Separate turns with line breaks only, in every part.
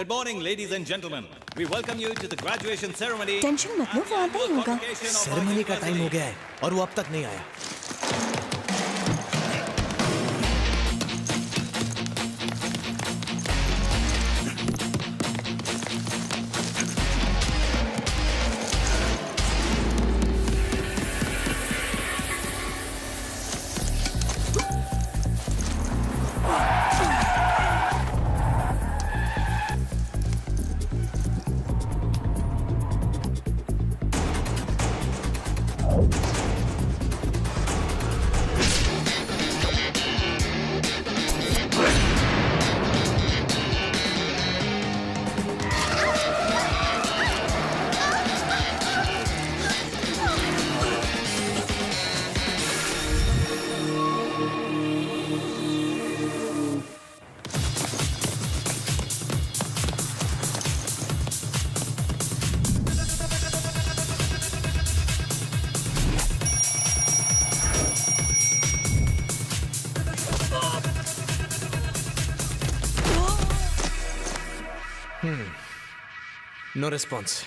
Good morning, ladies and gentlemen. We welcome you to the graduation ceremony.
Tension मत लो, वो आता ही होगा।
Ceremony का टाइम हो गया है और वो अब तक नहीं आया। No response.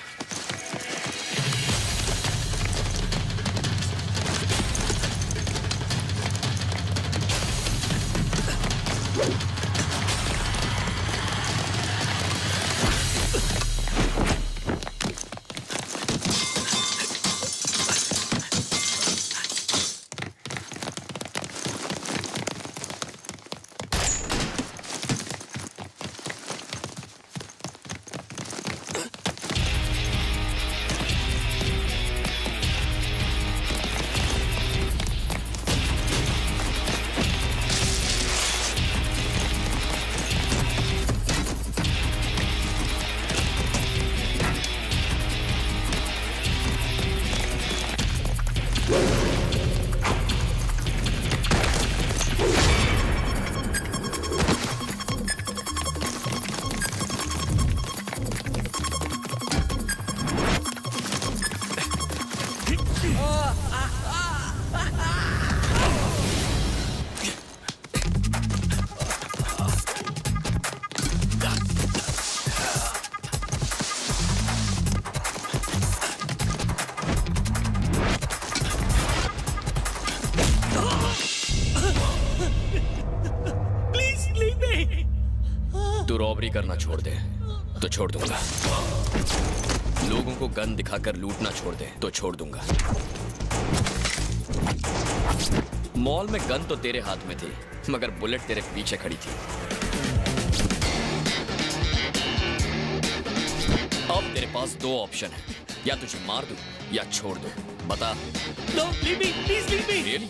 रॉबरी करना छोड़ दे तो छोड़ दूंगा। लोगों को गन दिखाकर लूटना छोड़ दे तो छोड़ दूंगा। मॉल में गन तो तेरे हाथ में थी मगर बुलेट तेरे पीछे खड़ी थी। अब तेरे पास दो ऑप्शन है, या तुझे मार दूं या छोड़ दूं, बता।
No, leave me, please leave me.
Really?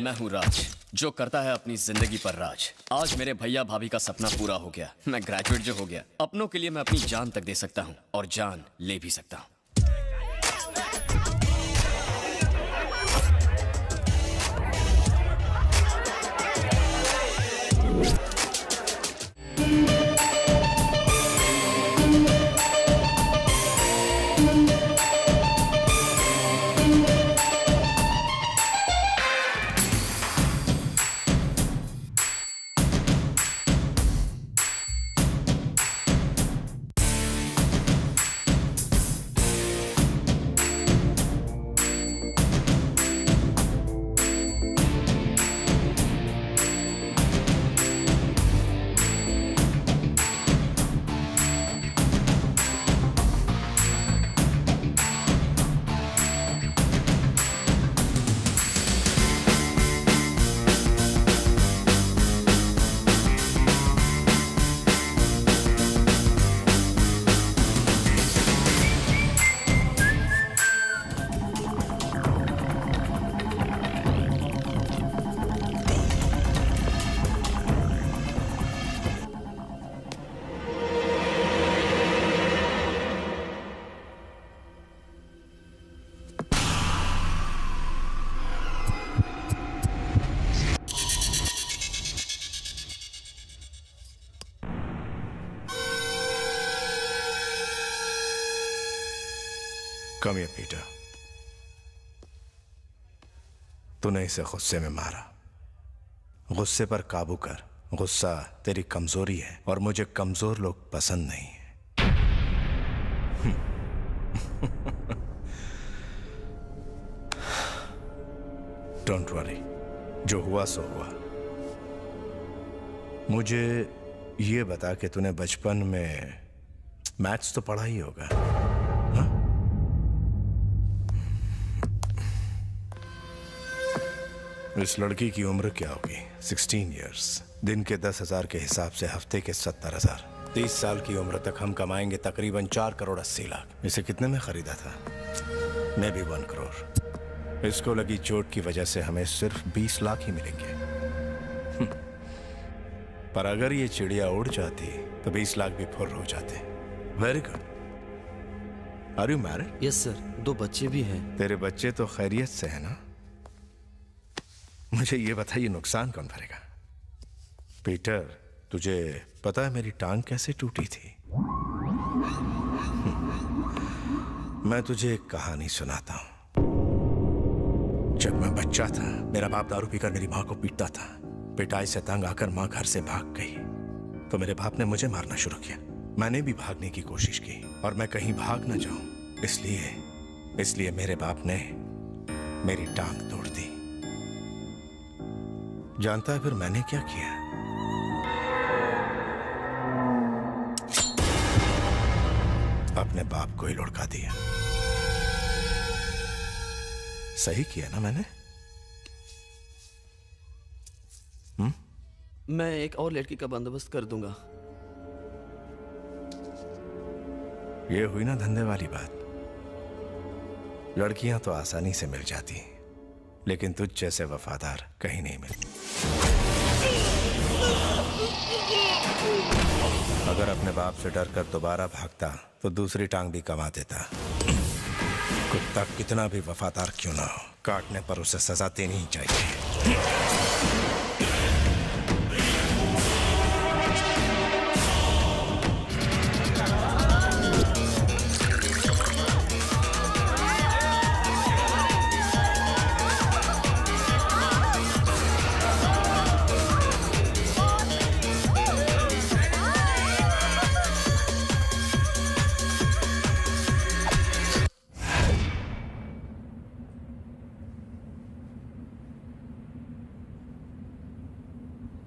मैं हूँ राज, जो करता है अपनी जिंदगी पर राज। आज मेरे भैया भाभी का सपना पूरा हो गया। मैं ग्रेजुएट जो हो गया, अपनों के लिए मैं अपनी जान तक दे सकता हूँ और जान ले भी सकता हूँ।
Come here, Peter.
तूने इसे गुस्से में मारा। गुस्से पर काबू कर। गुस्सा तेरी कमजोरी है और मुझे कमजोर लोग पसंद नहीं है। डोंट वरी, जो हुआ सो हुआ। मुझे ये बता कि तूने बचपन में मैथ्स तो पढ़ा ही होगा, हाँ? इस लड़की की उम्र क्या होगी? 16 इयर्स। दिन के 10,000 के हिसाब से हफ्ते के 70,000। 30 साल की उम्र तक हम कमाएंगे तकरीबन 4 करोड़ 80 लाख। इसे कितने में खरीदा था? मैं भी 1 करोड़। इसको लगी चोट की वजह से हमें सिर्फ 20 लाख ही मिलेंगे। पर अगर ये चिड़िया उड़ जाती तो 20 लाख भी फुर्र हो जाते। Very good. Are you married?
Yes sir, 2 बच्चे भी हैं।
तेरे बच्चे तो खैरियत से है ना? मुझे ये बताइए, नुकसान कौन भरेगा? पीटर, तुझे पता है मेरी टांग कैसे टूटी थी? मैं तुझे एक कहानी सुनाता हूं। जब मैं बच्चा था, मेरा बाप दारू पीकर मेरी मां को पीटता था। पिटाई से तंग आकर मां घर से भाग गई तो मेरे बाप ने मुझे मारना शुरू किया। मैंने भी भागने की कोशिश की और मैं कहीं भाग न जाऊं, इसलिए मेरे बाप ने मेरी टांग तोड़ दी। जानता है फिर मैंने क्या किया? अपने बाप को ही लुढ़का दिया। सही किया ना मैंने?
मैं एक और लड़की का बंदोबस्त कर दूंगा।
ये हुई ना धंधे वाली बात। लड़कियां तो आसानी से मिल जाती हैं, लेकिन तुझ जैसे वफादार कहीं नहीं मिलती। अगर अपने बाप से डर कर दोबारा भागता तो दूसरी टांग भी कमा देता। कुत्ता कितना भी वफादार क्यों ना हो, काटने पर उसे सजा देनी ही चाहिए।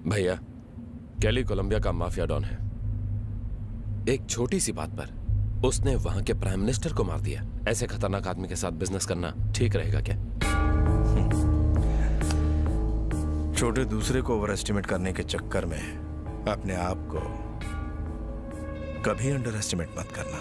भैया, कैली कोलंबिया का माफिया डॉन है। एक छोटी सी बात पर उसने वहां के प्राइम मिनिस्टर को मार दिया। ऐसे खतरनाक आदमी के साथ बिजनेस करना ठीक रहेगा क्या?
छोटे दूसरे को ओवर एस्टिमेट करने के चक्कर में अपने आप को कभी अंडर एस्टिमेट मत करना।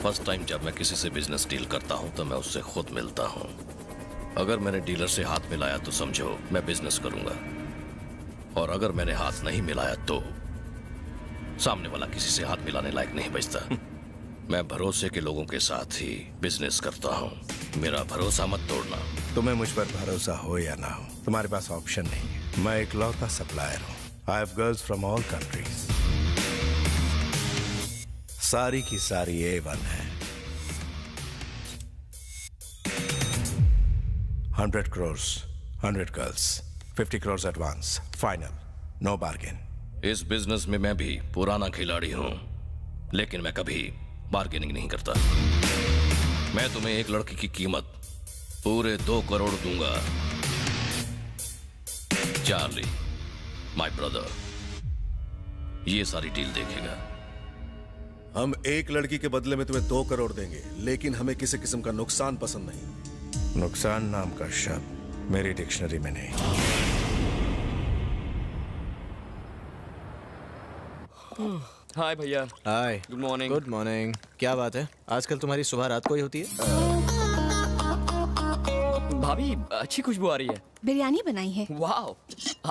फर्स्ट टाइम जब मैं किसी से बिजनेस डील करता हूं तो मैं उससे खुद मिलता हूं। अगर मैंने डीलर से हाथ मिलाया तो समझो मैं बिजनेस करूंगा, और अगर मैंने हाथ नहीं मिलाया तो सामने वाला किसी से हाथ मिलाने लायक नहीं बचता। मैं भरोसे के लोगों के साथ ही बिजनेस करता हूं। मेरा भरोसा मत तोड़ना।
तुम्हें मुझ पर भरोसा हो या ना हो, तुम्हारे पास ऑप्शन नहीं है। मैं एक लौता सप्लायर हूं। I have girls from all countries. सारी की सारी A1 है। 100 crores, 100 girls, 50 crores advance, final, no bargain.
इस बिजनेस में मैं भी पुराना खिलाड़ी हूं, लेकिन मैं कभी बार्गेनिंग नहीं करता। मैं तुम्हें एक लड़की की कीमत पूरे 2 करोड़ दूंगा। चार्ली, माय ब्रदर, ये सारी डील देखेगा।
हम एक लड़की के बदले में तुम्हें 2 करोड़ देंगे, लेकिन हमें किसी किस्म का नुकसान पसंद नहीं।
नुकसान नाम का शब्द मेरी डिक्शनरी में नहीं।
हाय भैया।
Hi.
Good morning.
Good morning. क्या बात है, आजकल तुम्हारी सुबह रात को ही होती है?
भाभी अच्छी खुशबू आ रही है।
बिरयानी बनाई है।
वाओ,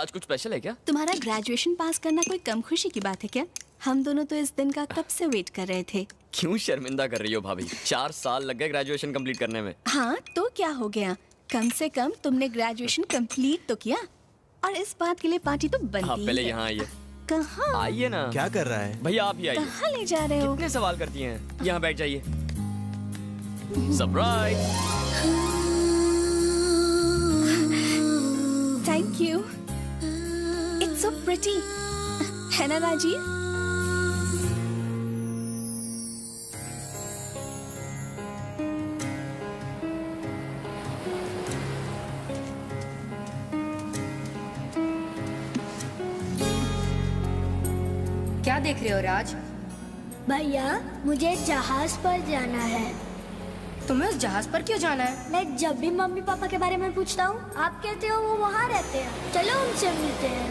आज कुछ स्पेशल है क्या?
तुम्हारा ग्रेजुएशन पास करना कोई कम खुशी की बात है क्या? हम दोनों तो इस दिन का कब से वेट कर रहे थे।
क्यों शर्मिंदा कर रही हो भाभी? 4 साल लग गए ग्रेजुएशन कंप्लीट करने में।
हाँ तो क्या हो गया, कम से कम तुमने ग्रेजुएशन कंप्लीट तो किया, और इस बात के लिए पार्टी तो बनती
आप
ही
पहले
है।
यहाँ आइए।
कहाँ?
आइए ना।
क्या कर रहा है?
भैया आप ही आइए।
कहाँ ले जा रहे हो?
कितने सवाल करती हैं? यहाँ बैठ जाइए। Surprise.
Thank you, it's so pretty, है ना राजीव?
क्या देख रहे हो राज?
भैया मुझे जहाज पर जाना है।
तुम्हें उस जहाज पर क्यों जाना है?
मैं जब भी मम्मी पापा के बारे में पूछता हूँ, आप कहते हो वो वहाँ रहते हैं। चलो उनसे मिलते हैं।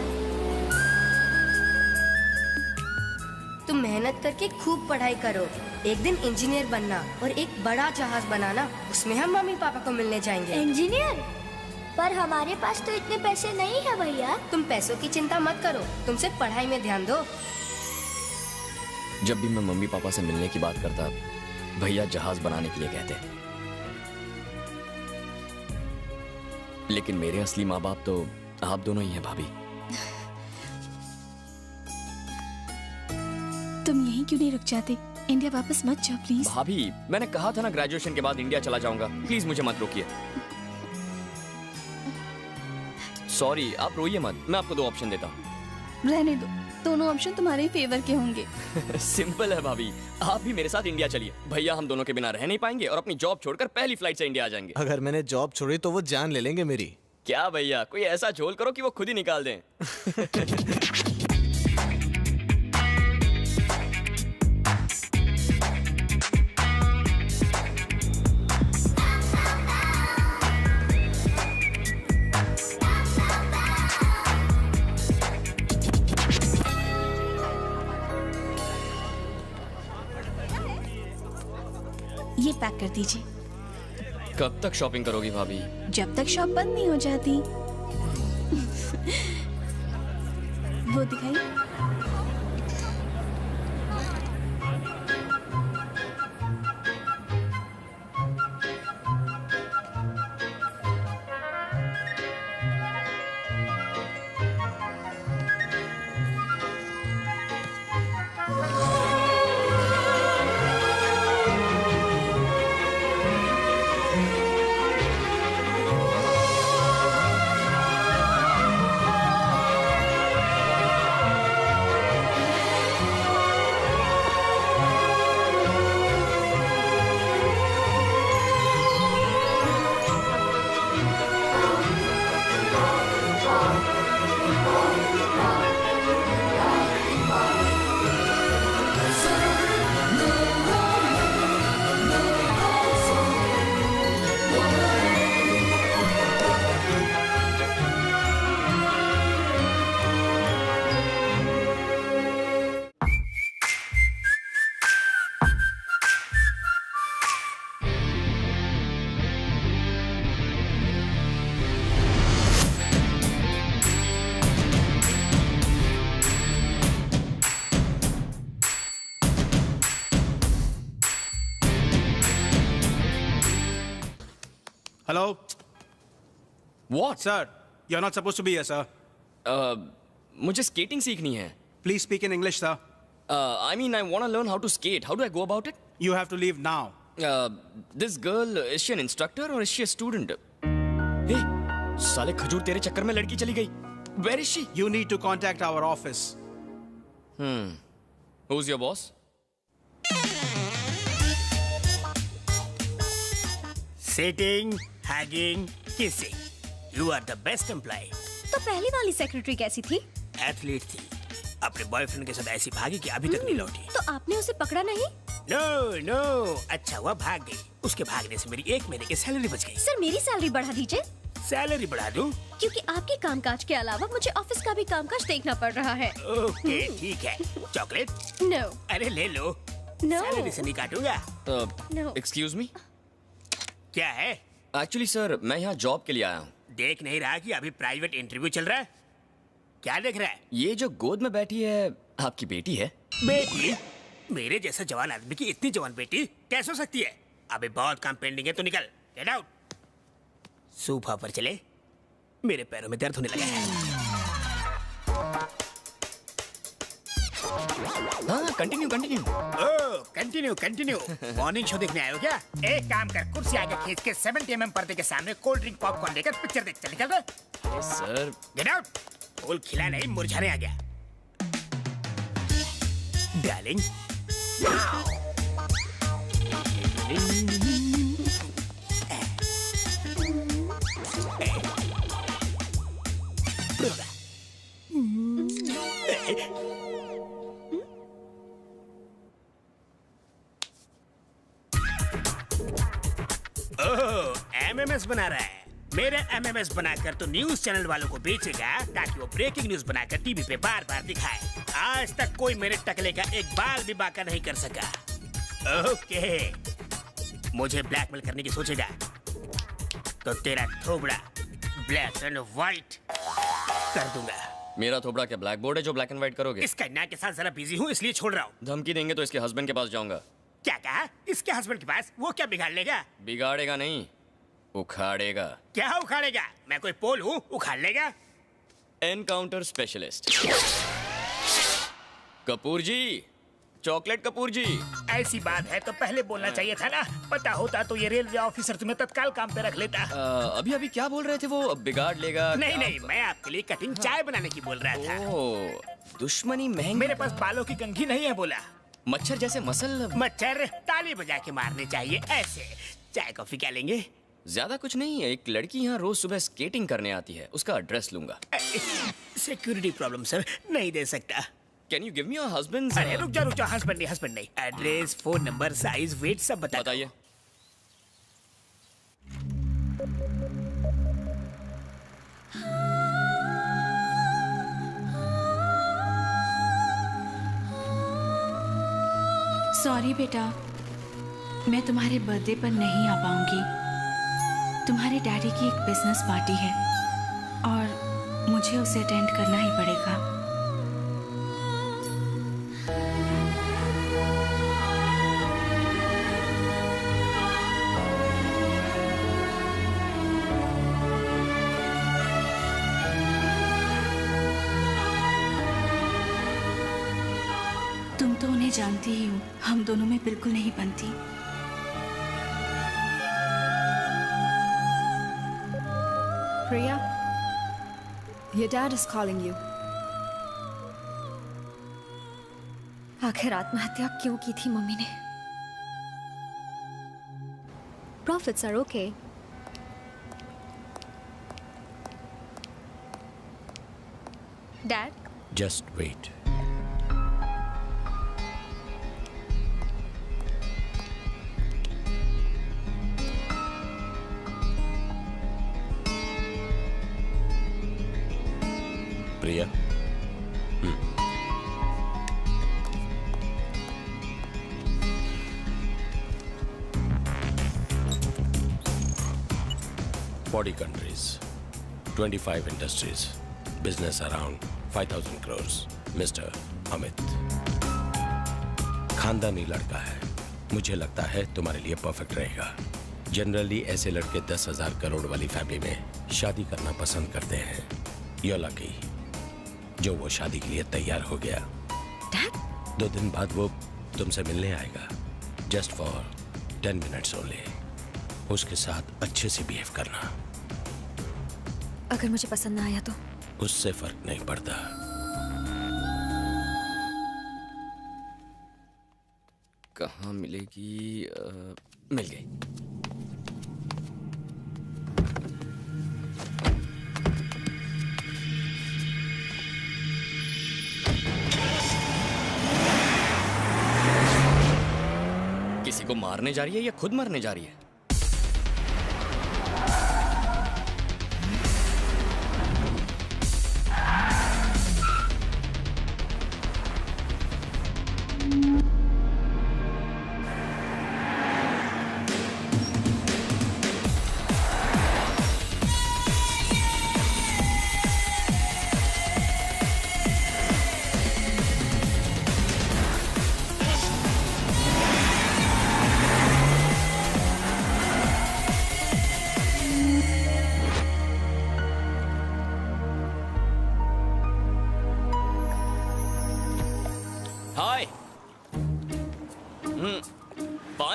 तुम मेहनत करके खूब पढ़ाई करो, एक दिन इंजीनियर बनना और एक बड़ा जहाज बनाना, उसमें हम मम्मी पापा को मिलने जाएंगे।
इंजीनियर? पर हमारे पास तो इतने पैसे नहीं है भैया।
तुम पैसों की चिंता मत करो, तुम सिर्फ पढ़ाई में ध्यान दो।
जब भी मैं मम्मी पापा से मिलने की बात करता, भैया जहाज बनाने के लिए कहते, लेकिन मेरे असली माँ बाप तो आप दोनों ही हैं भाभी।
तुम यहीं क्यों नहीं रुक जाते? इंडिया वापस मत जाओ प्लीज।
भाभी मैंने कहा था ना ग्रेजुएशन के बाद इंडिया चला जाऊंगा, प्लीज मुझे मत रोकिए। सॉरी, आप रोइए मत, मैं आपको 2 ऑप्शन देता हूँ।
रहने दो, दोनों ऑप्शन तुम्हारे ही फेवर के होंगे।
सिंपल है भाभी, आप भी मेरे साथ इंडिया चलिए। भैया हम दोनों के बिना रह नहीं पाएंगे और अपनी जॉब छोड़कर पहली फ्लाइट से इंडिया आ जाएंगे।
अगर मैंने जॉब छोड़ी तो वो जान ले लेंगे मेरी।
क्या भैया, कोई ऐसा झोल करो कि वो खुद ही निकाल दें।
ये पैक कर दीजिए।
कब तक शॉपिंग करोगी भाभी?
जब तक शॉप बंद नहीं हो जाती। वो दिखाइए।
Hello?
What?
Sir, you're not supposed to be here, sir.
मुझे स्केटिंग सीखनी है।
Please speak in English, sir.
I mean, I want to learn how to skate. How do I go about it?
You have to leave now.
This girl, is she an instructor or is she a student? Hey, साले खजूर तेरे चक्कर में लड़की चली गई। Where is she?
You need to contact our office.
Who's your boss?
Sitting, hugging, kissing. You are the best employee.
तो पहली वाली सेक्रेटरी कैसी थी?
एथलीट थी, अपने बॉयफ्रेंड के साथ ऐसी भागी कि अभी तक नहीं लौटी।
तो आपने उसे पकड़ा नहीं?
नो नो, अच्छा हुआ भाग गई। उसके भागने से मेरी 1 महीने की सैलरी बच गई।
सर मेरी सैलरी बढ़ा दीजिए।
सैलरी बढ़ा दूं?
क्योंकि आपके कामकाज के अलावा मुझे ऑफिस का भी कामकाज देखना पड़ रहा है।
ओके ठीक है। चॉकलेट?
नो।
अरे ले लो।
नो।
सैलरी से नहीं काटूंगा।
नो।
Excuse me?
क्या है?
एक्चुअली सर मैं यहाँ जॉब के लिए आया हूँ।
देख नहीं रहा कि अभी प्राइवेट इंटरव्यू चल रहा है? क्या देख रहा है?
ये जो गोद में बैठी है आपकी बेटी है?
बेटी? मेरे जैसा जवान आदमी की इतनी जवान बेटी कैसे हो सकती है? अभी बहुत काम पेंडिंग है, तो निकल, गेट आउट। सोफा पर चले, मेरे पैरों में दर्द होने लगा है।
हाँ कंटिन्यू कंटिन्यू।
ओह कंटिन्यू कंटिन्यू। मॉर्निंग शो देखने आए हो क्या? एक काम कर, कुर्सी आगे खींच के 70 mm पर्दे के सामने कोल्ड ड्रिंक पॉपकॉर्न लेकर पिक्चर देख, चल निकल रहा।
Sir
get out. फूल खिला नहीं, मुरझाने आ गया। डार्लिंग एमएमएस बना रहा है। मेरा एमएमएस बनाकर तो न्यूज चैनल वालों को बेचेगा ताकि वो ब्रेकिंग न्यूज बनाकर टीवी पे बार बार दिखाए। आज तक कोई मेरे टकले का एक बाल भी बाका नहीं कर सका। ओके, मुझे ब्लैकमेल करने की सोचेगा तो तेरा थोबड़ा ब्लैक एंड व्हाइट कर दूंगा।
मेरा थोबड़ा क्या ब्लैक बोर्ड है जो ब्लैक एंड व्हाइट करोगे?
इस कन्या के साथ जरा बिजी हूँ इसलिए छोड़ रहा हूँ।
धमकी देंगे तो इसके हस्बैंड के पास जाऊंगा।
क्या कहा? इसके हस्बैंड के पास? वो क्या बिगाड़ लेगा?
बिगाड़ेगा नहीं, उखाड़ेगा।
क्या उखाड़ेगा? मैं कोई पोल हूँ उखाड़ लेगा?
एनकाउंटर स्पेशलिस्ट कपूर जी, चॉकलेट कपूर जी।
ऐसी बात है तो पहले बोलना चाहिए था ना। पता होता तो ये रेलवे ऑफिसर तुम्हें तत्काल काम पे रख लेता।
अभी अभी क्या बोल रहे थे वो? बिगाड़ लेगा?
नहीं नहीं, मैं आपके लिए कटिंग चाय बनाने की बोल रहा था।
ओह, दुश्मनी महंगी।
मेरे पास बालों की कंघी नहीं है बोला।
मच्छर जैसे मसल।
मच्छर ताली बजा के मारने चाहिए ऐसे। चाय कॉफी क्या लेंगे?
ज्यादा कुछ नहीं, एक लड़की यहाँ रोज सुबह स्केटिंग करने आती है, उसका एड्रेस लूंगा।
सिक्योरिटी प्रॉब्लम सर, नहीं दे सकता।
Can you give me your husband?
अरे रुक जा, हस्बैंड नहीं। Address, phone number, size, weight सब
बताइए।
सॉरी बेटा, मैं तुम्हारे बर्थडे पर नहीं आ पाऊंगी। तुम्हारे डैडी की एक बिजनेस पार्टी है और मुझे उसे अटेंड करना ही पड़ेगा। तुम तो उन्हें जानती ही हो, हम दोनों में बिल्कुल नहीं बनती।
Priya, your dad is calling you. आखिर आत्महत्या क्यों की थी मम्मी ने? Profits are okay. Dad?
Just wait. Priya, Forty countries, 25 industries, business around 5,000 crores. Mr. Amit, खानदानी लड़का है, मुझे लगता है तुम्हारे लिए परफेक्ट रहेगा। जनरली ऐसे लड़के 10,000 करोड़ वाली फैमिली में शादी करना पसंद करते हैं। You're lucky, जो वो शादी के लिए तैयार हो गया।
Dad?
2 दिन बाद वो तुमसे मिलने आएगा, जस्ट फॉर 10 मिनट्स ओनली। उसके साथ अच्छे से बिहेव करना।
अगर मुझे पसंद ना आया तो?
उससे फर्क नहीं पड़ता।
कहाँ मिलेगी? मिल गई। किसी को मारने जा रही है या खुद मरने जा रही है?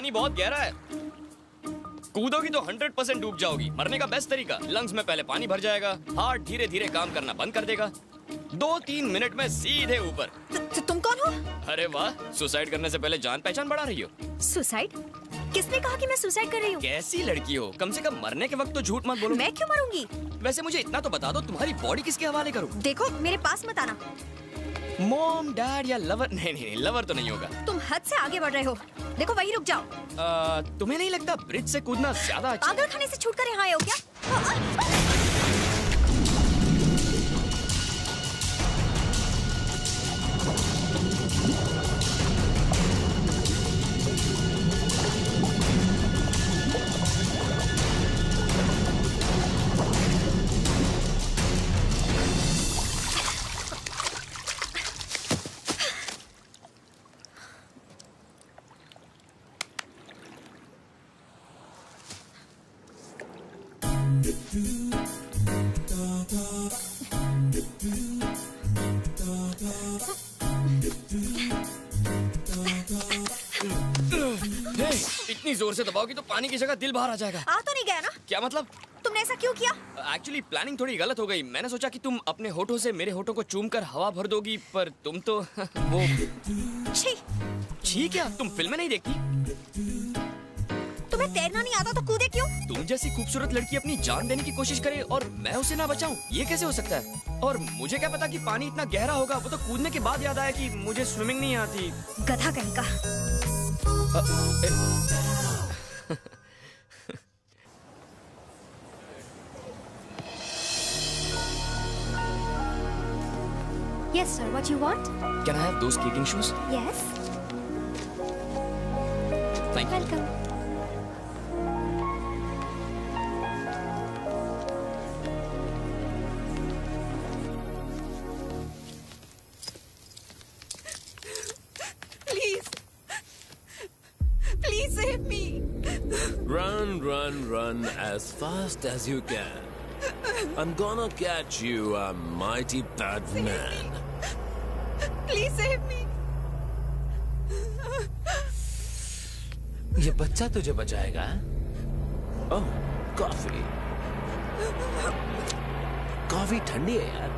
पानी बहुत गहरा है। कूदोगी तो 100% डूब जाओगी। मरने का बेस्ट तरीका, लंग्स में पहले पानी भर जाएगा, हार्ट धीरे धीरे काम करना बंद कर देगा, 2-3 मिनट में सीधे ऊपर।
तुम कौन हो?
अरे वाह, सुसाइड करने से पहले जान पहचान बढ़ा रही हो।
सुसाइड? किसने कहा कि मैं सुसाइड कर रही हूँ?
कैसी लड़की हो, कम से कम मरने के वक्त तो झूठ मत बोलो।
मैं क्यों मरूंगी?
वैसे मुझे इतना तो बता दो, तुम्हारी बॉडी किसके हवाले करूँ?
देखो, मेरे पास मत आना।
मॉम, डैड या लवर? नहीं, लवर तो नहीं होगा।
तुम हद से आगे बढ़ रहे हो। देखो, वहीं रुक जाओ।
तुम्हें नहीं लगता ब्रिज से कूदना ज्यादा अच्छा?
पागल खाने से छूटकर यहाँ आए हो क्या?
इतनी जोर से दबाओगी तो पानी की जगह दिल बाहर आ जाएगा।
आ तो नहीं गया ना?
क्या मतलब?
तुमने ऐसा क्यों किया?
एक्चुअली प्लानिंग थोड़ी गलत हो गई। मैंने सोचा कि तुम अपने होठों से मेरे होठों को चूमकर हवा भर दोगी, पर तुम तो वो छी क्या? तुम फिल्में नहीं देखती?
तुम्हें तैरना नहीं आता तो कूदे क्यों?
तुम जैसी खूबसूरत लड़की अपनी जान देने की कोशिश करे और मैं उसे ना बचाऊं, ये कैसे हो सकता है? और मुझे क्या पता कि पानी इतना गहरा होगा। वो तो कूदने के बाद याद आया कि मुझे स्विमिंग नहीं आती।
गधा कहीं का।
Yes, sir. What you want?
Can I have those kicking shoes?
Yes.
Thank you.
Welcome.
Please save me.
Run as fast as you can. I'm gonna catch you, a mighty bad man.
Please save me.
ये बच्चा तुझे बचाएगा? ओह, coffee. Coffee ठंडी है यार।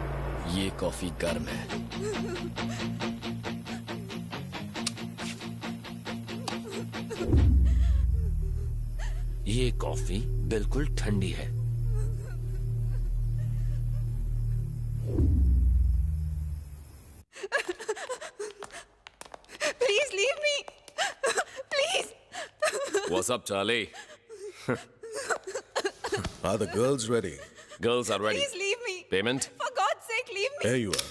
ये coffee गर्म है।
ये कॉफी बिल्कुल ठंडी है।
Please leave me. Please.
What's up, Charlie?
Are the girls ready?
Girls are ready.
Please leave me.
Payment?
For God's sake, leave me.
Here you are.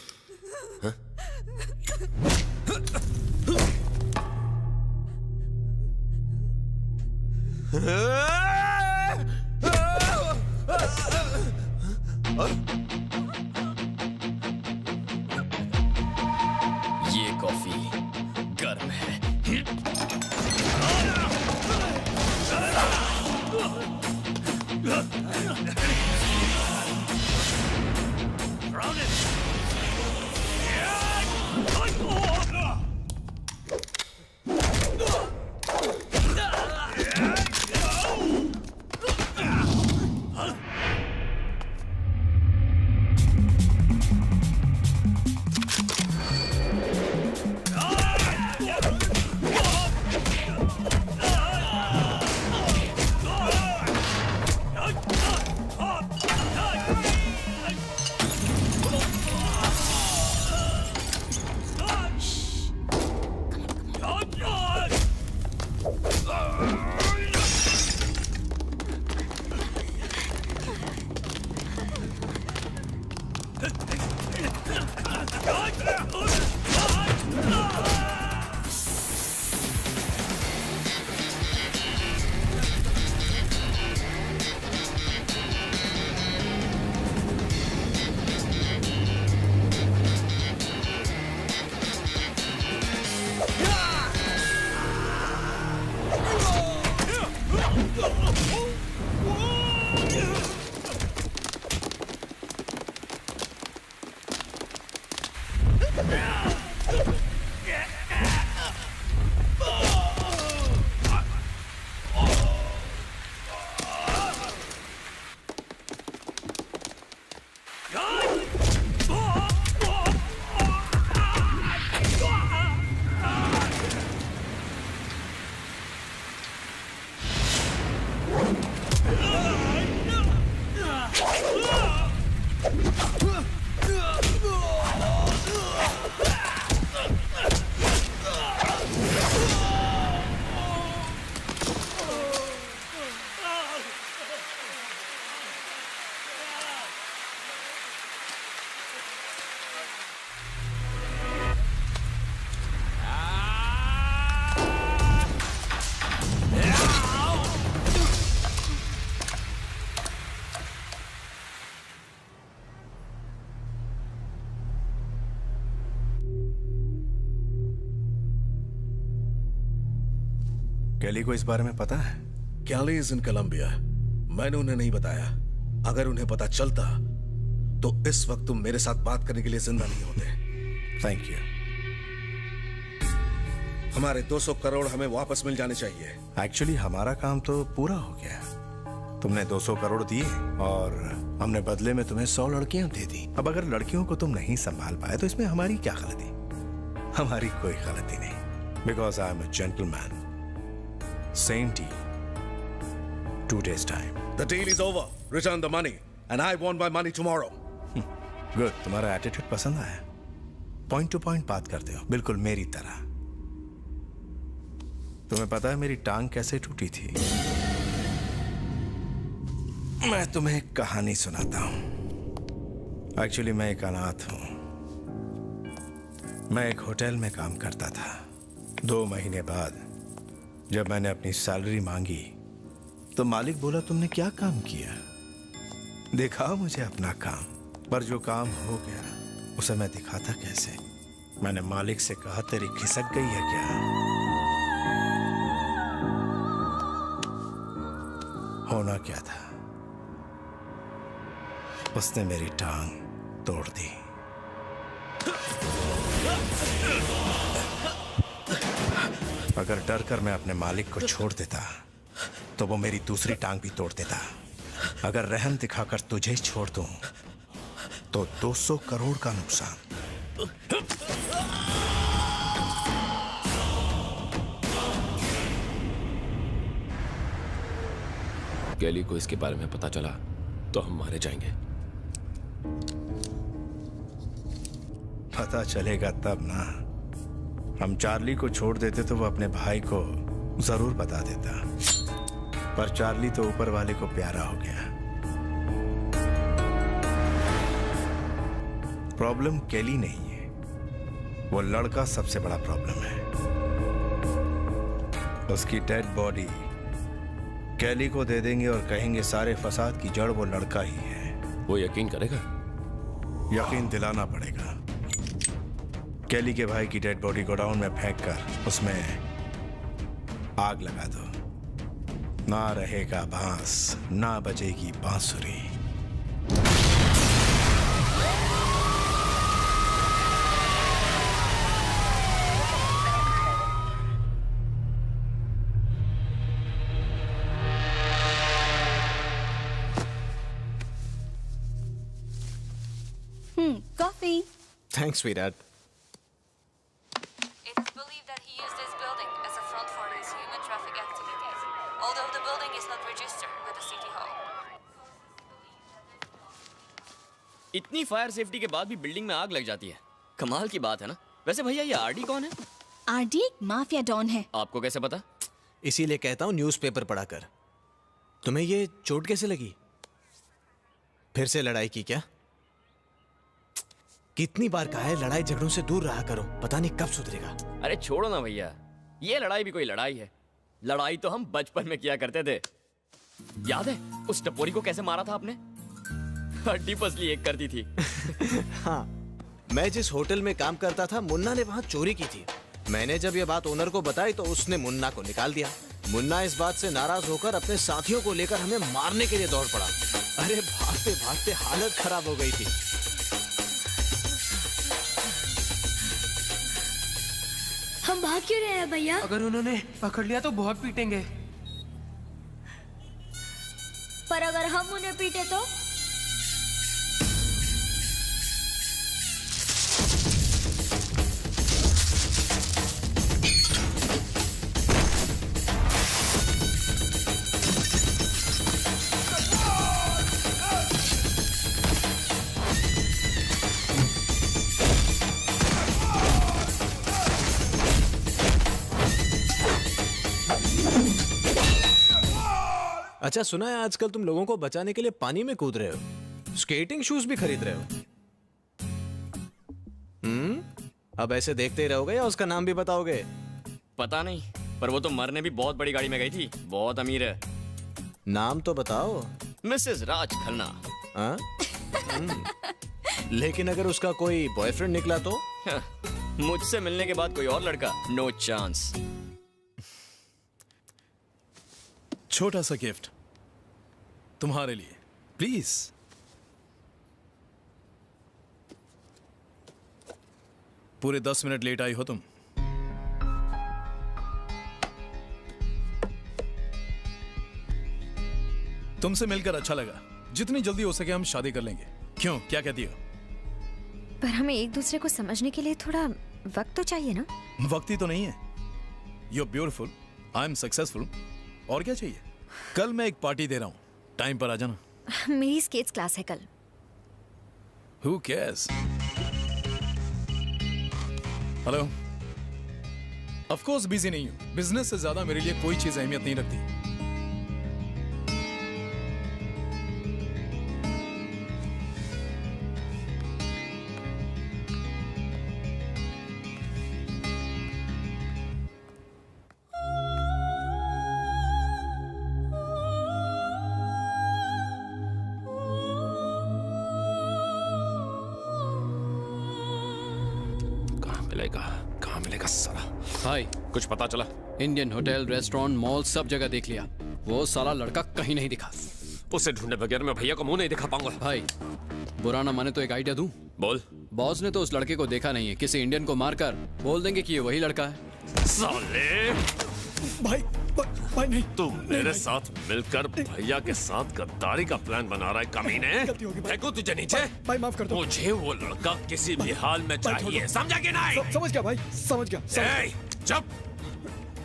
ये कॉफी गर्म है।
कैली को इस बारे में पता है?
कैली इज इन कोलंबिया। मैंने उन्हें नहीं बताया। अगर उन्हें पता चलता तो इस वक्त तुम मेरे साथ बात करने के लिए जिंदा नहीं होते।
Thank you.
हमारे 200 करोड़ हमें वापस मिल जाने चाहिए।
एक्चुअली हमारा काम तो पूरा हो गया। तुमने 200 करोड़ दिए और हमने बदले में तुम्हें 100 लड़कियां दे दी। अब अगर लड़कियों को तुम नहीं संभाल पाए तो इसमें हमारी क्या गलती? हमारी कोई गलती नहीं। Because I am a gentleman. Same deal, 2 days time.
The deal is over. Return the money and I want my money tomorrow.
Good, तुम्हारा एटीट्यूड पसंद आया। पॉइंट टू पॉइंट बात करते हो, बिल्कुल मेरी तरह। तुम्हें पता है मेरी टांग कैसे टूटी थी? मैं तुम्हें एक कहानी सुनाता हूं। एक्चुअली मैं एक अनाथ हूं। मैं एक होटल में काम करता था। 2 महीने बाद जब मैंने अपनी सैलरी मांगी तो मालिक बोला, तुमने क्या काम किया? दिखाओ मुझे अपना काम। पर जो काम हो गया उसे मैं दिखाता कैसे? मैंने मालिक से कहा, तेरी खिसक गई है क्या? होना क्या था? उसने मेरी टांग तोड़ दी। अगर डर कर मैं अपने मालिक को छोड़ देता तो वो मेरी दूसरी टांग भी तोड़ देता। अगर रहम दिखाकर तुझे छोड़ दूं तो 200 करोड़ का नुकसान।
कैली को इसके बारे में पता चला तो हम मारे जाएंगे।
पता चलेगा तब ना। हम चार्ली को छोड़ देते तो वो अपने भाई को जरूर बता देता। पर चार्ली तो ऊपर वाले को प्यारा हो गया। प्रॉब्लम कैली नहीं है, वो लड़का सबसे बड़ा प्रॉब्लम है। उसकी डेड बॉडी कैली को दे देंगे और कहेंगे सारे फसाद की जड़ वो लड़का ही है।
वो यकीन करेगा?
यकीन दिलाना पड़ेगा। कैली के भाई की डेड बॉडी गोडाउन में फेंक कर उसमें आग लगा दो। ना रहेगा बांस, ना बजेगी बांसुरी।
Coffee.
Thanks, sweetheart.
It's believed that he used this building as a front for his human traffic activities, although the building is not registered with the city hall.
इतनी फायर सेफ्टी के बाद भी बिल्डिंग में आग लग जाती है। कमाल की बात है ना। वैसे भैया ये आरडी कौन है?
आरडी एक माफिया डॉन है।
आपको कैसे पता?
इसीलिए कहता हूँ न्यूज़पेपर पढ़ा कर। तुम्हें ये चोट कैसे लगी? फिर से लड़ाई की क्या? कितनी बार कहा है लड़ाई झगड़ों से दूर रहा करो, पता नहीं कब सुधरेगा।
अरे छोड़ो ना भैया, ये लड़ाई भी कोई लड़ाई है। लड़ाई तो हम बचपन में किया करते थे। याद है उस टपोरी को कैसे मारा था आपने? हड्डी पसली एक कर दी थी।
हाँ, मैं जिस होटल में काम करता था मुन्ना ने वहां चोरी की थी। मैंने जब ये बात ओनर को बताई तो उसने मुन्ना को निकाल दिया। मुन्ना इस बात से नाराज होकर अपने साथियों को लेकर हमें मारने के लिए दौड़ पड़ा। अरे भागते भागते हालत खराब हो गई थी।
हम भाग क्यों रहे हैं भैया?
अगर उन्होंने पकड़ लिया तो बहुत पीटेंगे।
पर अगर हम उन्हें पीटे तो?
अच्छा, सुना है आजकल तुम लोगों को बचाने के लिए पानी में कूद रहे हो, स्केटिंग शूज भी खरीद रहे हो। अब ऐसे देखते ही रहोगे या उसका नाम भी बताओगे?
पता नहीं, पर वो तो मरने भी बहुत बड़ी गाड़ी में गई थी। बहुत अमीर है।
नाम तो बताओ।
मिसेस राज खन्ना।
लेकिन अगर उसका कोई बॉयफ्रेंड निकला तो?
मुझसे मिलने के बाद कोई और लड़का? No chance.
छोटा सा गिफ्ट तुम्हारे लिए, प्लीज। पूरे 10 मिनट लेट आई हो तुम। तुमसे मिलकर अच्छा लगा। जितनी जल्दी हो सके हम शादी कर लेंगे। क्यों, क्या कहती हो?
पर हमें एक दूसरे को समझने के लिए थोड़ा वक्त तो चाहिए ना।
वक्त ही तो नहीं है। You are beautiful, I am successful, और क्या चाहिए? कल मैं एक पार्टी दे रहा हूं, टाइम पर आ जाना।
मेरी स्केट्स क्लास है कल।
Who cares? Hello. Of course busy नहीं हूं। बिजनेस से ज्यादा मेरे लिए कोई चीज अहमियत नहीं रखती।
कहाँ मिलेगा साला?
भाई
कुछ पता चला?
इंडियन होटल, रेस्टोरेंट, मॉल सब जगह देख लिया, वो साला लड़का कहीं नहीं दिखा।
उसे ढूंढने बगैर मैं भैया को मुंह नहीं दिखा पाऊंगा।
भाई बुरा ना माने तो एक आइडिया दूं?
बोल।
बॉस ने तो उस लड़के को देखा नहीं है, किसी इंडियन को मारकर बोल देंगे कि ये वही लड़का है।
साले
भाई नहीं।
तू मेरे साथ मिलकर भैया के साथ गद्दारी का प्लान बना रहा है कमीने। फेंकू तुझे नीचे।
भाई माफ कर दो।
मुझे वो लड़का किसी भी हाल में चाहिए, समझा कि नहीं?
समझ गया भाई, समझ गया।
चुप,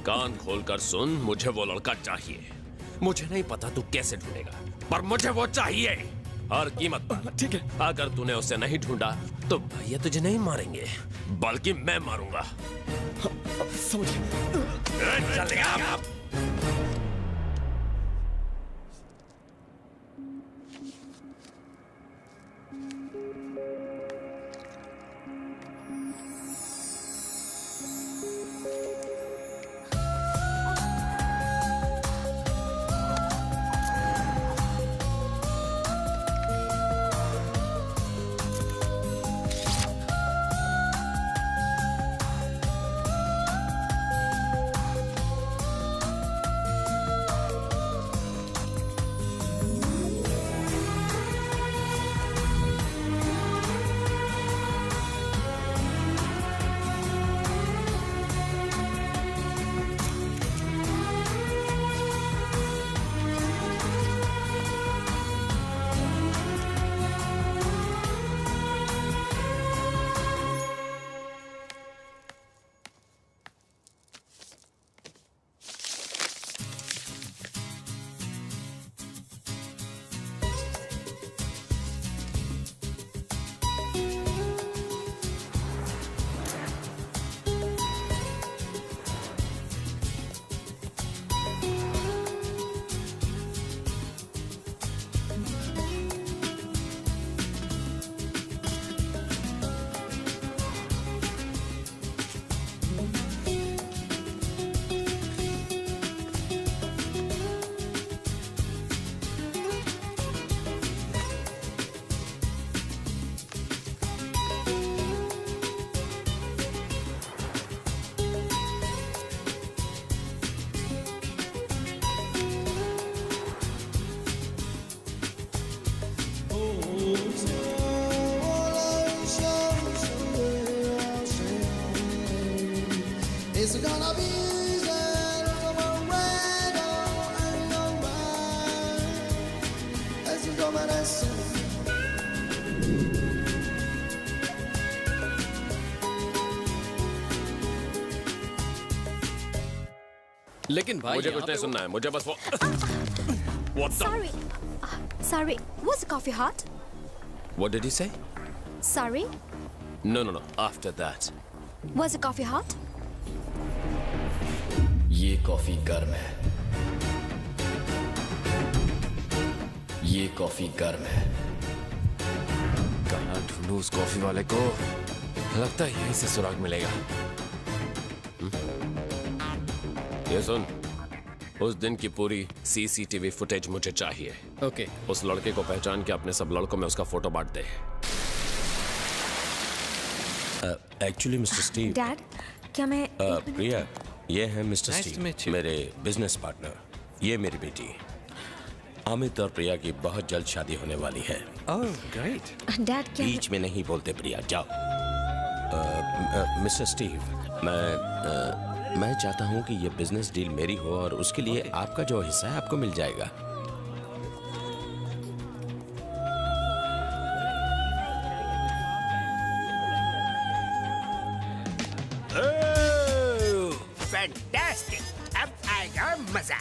कान खोलकर सुन, मुझे वो लड़का चाहिए। मुझे नहीं पता तू कैसे ढूंढेगा, पर मुझे वो चाहिए हर कीमत पर।
ठीक है।
अगर तूने उसे नहीं ढूंढा तो भैया तुझे नहीं मारेंगे, बल्कि मैं मारूंगा।
समझ गया।
चलेगा।
It's gonna be
लेकिन भाई
मुझे कुछ नहीं सुनना है, मुझे बस वो What the?
Sorry, was the coffee hot?
What did he say?
Sorry,
No. After that.
was the coffee hot?
ये कॉफी गर्म है, ये कॉफी गर्म है।
कहाँ ढूंढूं उस कॉफी वाले को? लगता है यहीं से सुराग मिलेगा। ये सुन, उस दिन की पूरी सीसीटीवी फुटेज मुझे चाहिए।
ओके।
उस लड़के को पहचान के अपने सब लड़कों में उसका फोटो बांट दे।
Actually mister Steve.
डैड, क्या मैं
प्रिया, ये है मिस्टर स्टीव, मेरे बिजनेस पार्टनर। ये मेरी बेटी अमित और प्रिया की बहुत जल्द शादी होने वाली है।
Oh great.
डैड क्या
बीच में नहीं बोलते प्रिया, जाओ। मिस्टर स्टीव, मैं चाहता हूँ कि ये बिजनेस डील मेरी हो और उसके लिए आपका जो हिस्सा है आपको मिल जाएगा।
फैंटास्टिक, अब आएगा मजा।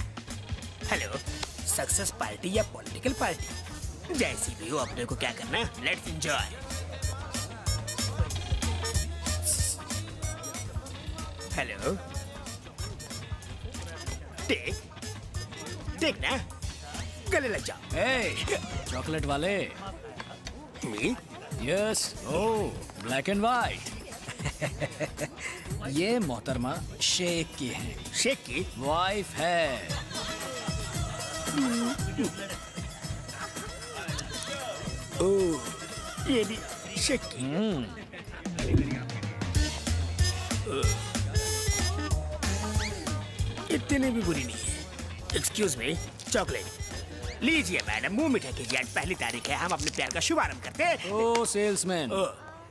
हेलो, सक्सेस पार्टी या पॉलिटिकल पार्टी, जैसी भी हो अपने को क्या करना, लेट्स एंजॉय। हेलो, टेक ना, गले लग जाओ।
Hey, चॉकलेट वाले।
Me?
Yes. Oh, black and white. ये मोहतरमा शेख की है।
शेख की
वाइफ है।
ओह, ये भी शेख की। इतने भी बुरी नहीं है। एक्सक्यूज मी, चॉकलेट लीजिए मैडम, मुंह मीठा कीजिए। आज पहली तारीख है, हम अपने प्यार का शुभारंभ करते हैं।
ओ सेल्समैन,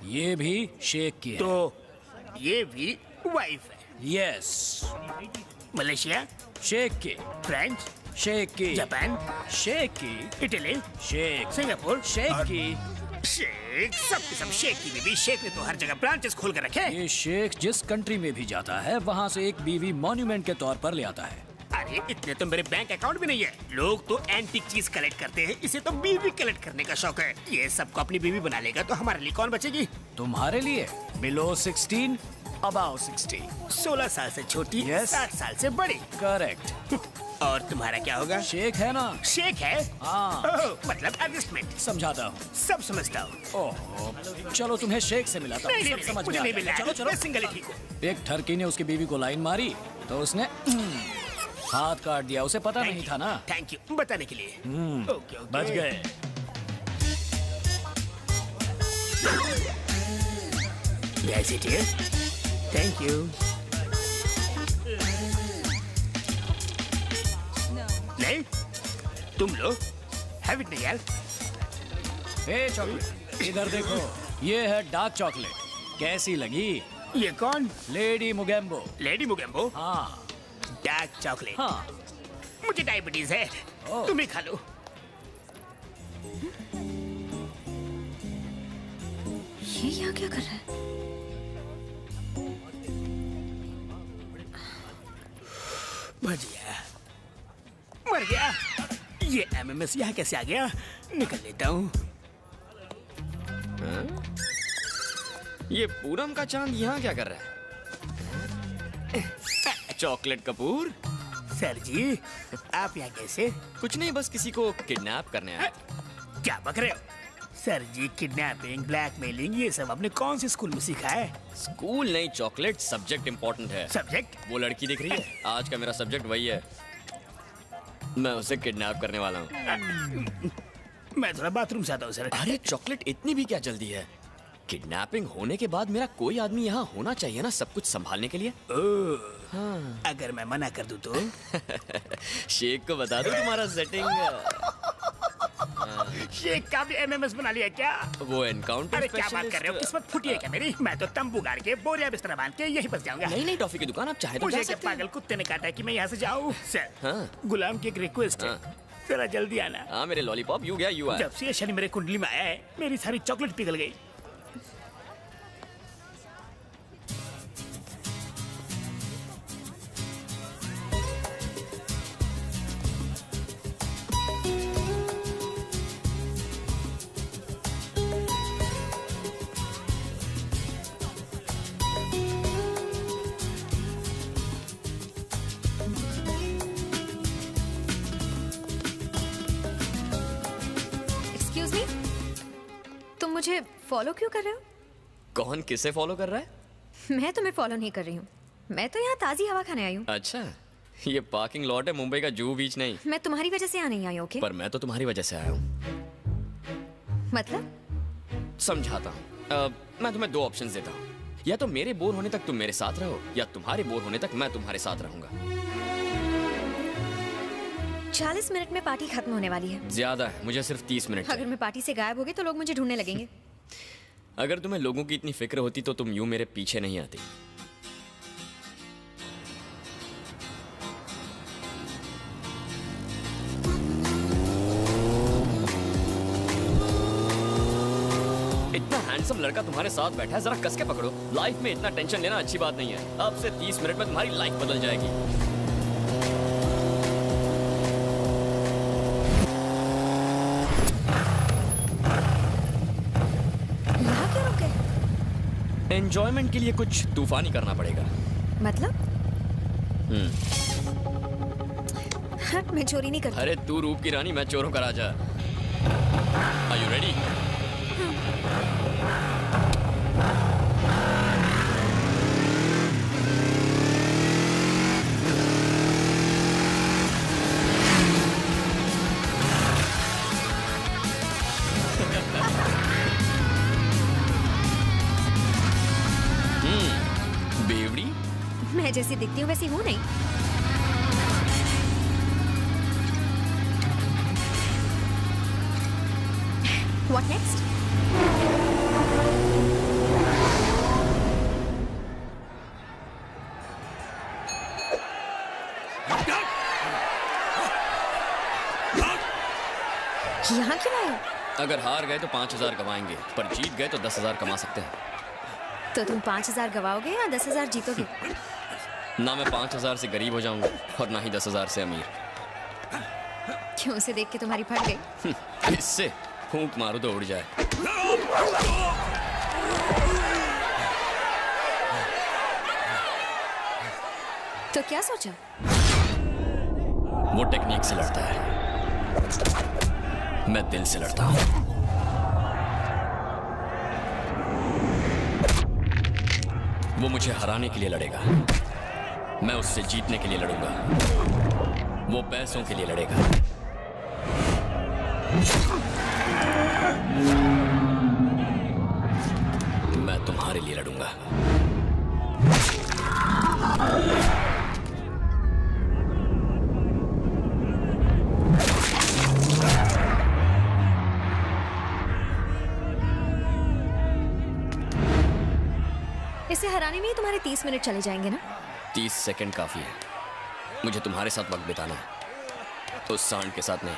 ये भी शेख की है।
तो ये भी वाइफ है।
यस।
मलेशिया
शेख की।
फ्रेंच
शेख की।
जापान
शेख की।
इटली
शेख।
सिंगापुर
शेख की।
शेख, सब के सब शेख की बीवी। शेख ने तो हर जगह ब्रांचेस खोल कर रखे।
ये शेख जिस कंट्री में भी जाता है वहाँ से एक बीवी मॉन्यूमेंट के तौर पर ले आता है।
अरे इतने तो मेरे बैंक अकाउंट भी नहीं है। लोग तो एंटीक चीज कलेक्ट करते हैं, इसे तो बीवी कलेक्ट करने का शौक है। ये सबको अपनी बीवी बना लेगा तो हमारे लिए कौन बचेगी?
तुम्हारे लिए बिलो 16, अबाउ 60।
16 साल से छोटी,
Yes.
60 साल से बड़ी।
करेक्ट।
और तुम्हारा क्या होगा?
शेख है ना।
शेख है?
हाँ।
ओह, मतलब एडजस्टमेंट।
समझाता हूँ।
सब समझता हूँ।
ओह, चलो तुम्हें शेख से मिलाता हूँ।
नहीं,
सब समझ
मुझे
में आ
नहीं
गया।
मिला।
चलो चलो।
मैं सिंगल ही ठीक हूँ।
एक ठरकी ने उसकी बीवी को लाइन मारी तो उसने हाथ काट दिया। उसे पता नहीं था ना।
थैंक यू बताने के लिए। Okay, okay.
बच गए।
Yes, it is. Thank you. नहीं, तुम लो। Have it नहीं यार।
ए चॉकलेट, इधर देखो। ये है डार्क चॉकलेट। कैसी लगी?
ये कौन?
लेडी मुगेम्बो।
लेडी मुगेम्बो?
हाँ।
Dark chocolate.
हाँ।
मुझे डायबिटीज है, तुम ही खा लो।
ये यहाँ क्या कर रहा है?
बच गया, मर गया। ये एमएमएस यहाँ कैसे आ गया? निकल लेता हूँ।
ये पूरम का चांद यहाँ क्या कर रहा है? चॉकलेट कपूर।
सर जी, आप यहाँ कैसे?
कुछ नहीं, बस किसी को किडनैप करने आया।
क्या बक रहे हो? सर जी, किडनैपिंग, ब्लैकमेलिंग, ये सब आपने कौन से स्कूल में सीखा है?
स्कूल नहीं चॉकलेट, सब्जेक्ट इंपॉर्टेंट है।
सब्जेक्ट?
वो लड़की दिख रही है, आज का मेरा सब्जेक्ट वही है। मैं उसे किडनैप करने वाला हूँ।
मैं थोड़ा बाथरूम से आता हूँ सर।
अरे चॉकलेट, इतनी भी क्या जल्दी है? किडनैपिंग होने के बाद मेरा कोई आदमी यहाँ होना चाहिए ना, सब कुछ संभालने के लिए।
हाँ। अगर मैं मना कर दूँ तो?
शेख को बता दो तुम्हारा सेटिंग।
शेख का भी एमएमएस बना लिया क्या?
वो एनकाउंटर।
अरे क्या बात कर रहे हो? किस्मत फूटी है क्या मेरी? मैं तो तंबू गाड़ के बोरिया बिस्तर बांध के यहीं बस जाऊंगा।
नहीं नहीं, टॉफी की दुकान आप चाहे तो
मुझे
जा
क्या
सकते हैं।
पागल कुत्ते ने काटा कि मैं यहाँ से जाऊँ? सर,
हाँ।
गुलाम की एक रिक्वेस्ट है, जरा जल्दी आना।
हाँ मेरे लॉलीपॉप, यू गया यू आया।
जब से ये शनि मेरे कुंडली में आया है, मेरी सारी चॉकलेट पिघल गई।
एक्सक्यूज मी, तुम मुझे फॉलो क्यों कर रहे हो?
कौन किसे फॉलो कर रहा है?
मैं तुम्हें फॉलो नहीं कर रही हूँ। मैं तो यहाँ ताज़ी हवा खाने आई हूँ।
अच्छा, ये पार्किंग लॉट है, मुंबई का जुहू बीच नहीं।
मैं तुम्हारी वजह से यहाँ नहीं आई, ओके?
पर मैं तो तुम्हारी वजह से आया हूँ।
मतलब?
समझाता हूँ। मैं तुम्हें दो ऑप्शंस देता हूँ, या तो मेरे बोर होने तक तुम मेरे साथ रहो, या तुम्हारे बोर होने तक मैं तुम्हारे साथ रहूंगा।
40 मिनट में पार्टी खत्म होने वाली है।
ज्यादा है, मुझे सिर्फ 30 मिनट
अगर मैं पार्टी से गायब हो गई तो लोग मुझे ढूंढने लगेंगे।
अगर तुम्हें लोगों की इतनी फिक्र होती तो तुम यूं मेरे पीछे नहीं आती। इतना हैंडसम लड़का तुम्हारे साथ बैठा है, जरा कस के पकड़ो। लाइफ में इतना टेंशन लेना अच्छी बात नहीं है। अब से 30 मिनट में तुम्हारी लाइफ बदल जाएगी।
यहाँ क्यों रुके?
एंजॉयमेंट के लिए कुछ तूफानी करना पड़ेगा।
मतलब? हट, मैं चोरी नहीं करती।
अरे तू रूप की रानी, मैं चोरों का राजा। Are you ready? बेवड़ी,
मैं जैसी दिखती हूँ वैसी हूँ नहीं। What next? यहाँ क्यों आए?
अगर हार गए तो 5,000 कमाएंगे, पर जीत गए तो 10,000 कमा सकते हैं।
तो तुम 5,000 गवाओगे या 10,000 जीतोगे?
ना मैं 5,000 से गरीब हो जाऊंगा और ना ही 10,000 से अमीर।
क्यों, उसे देख के तुम्हारी फट गई?
इससे फूंक मारो तो उड़ जाए।
तो क्या सोचा?
वो टेक्निक से लड़ता है, मैं दिल से लड़ता हूं। वो मुझे हराने के लिए लड़ेगा, मैं उससे जीतने के लिए लड़ूंगा। वो पैसों के लिए लड़ेगा, मैं तुम्हारे लिए लड़ूंगा।
इसे हराने में ही तुम्हारे 30 मिनट चले जाएंगे ना?
30 सेकंड काफी है, मुझे तुम्हारे साथ वक्त बिताना है, उस सांड के साथ नहीं।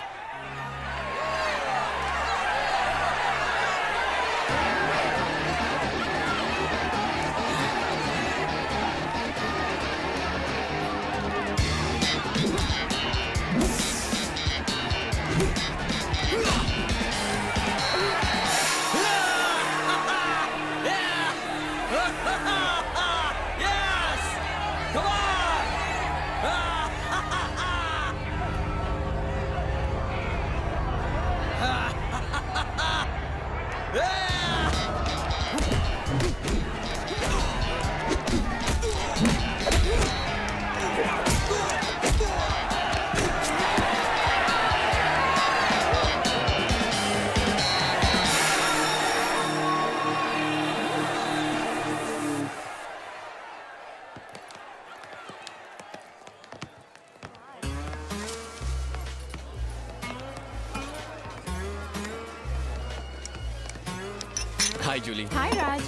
हाय जूली।
हाय राज,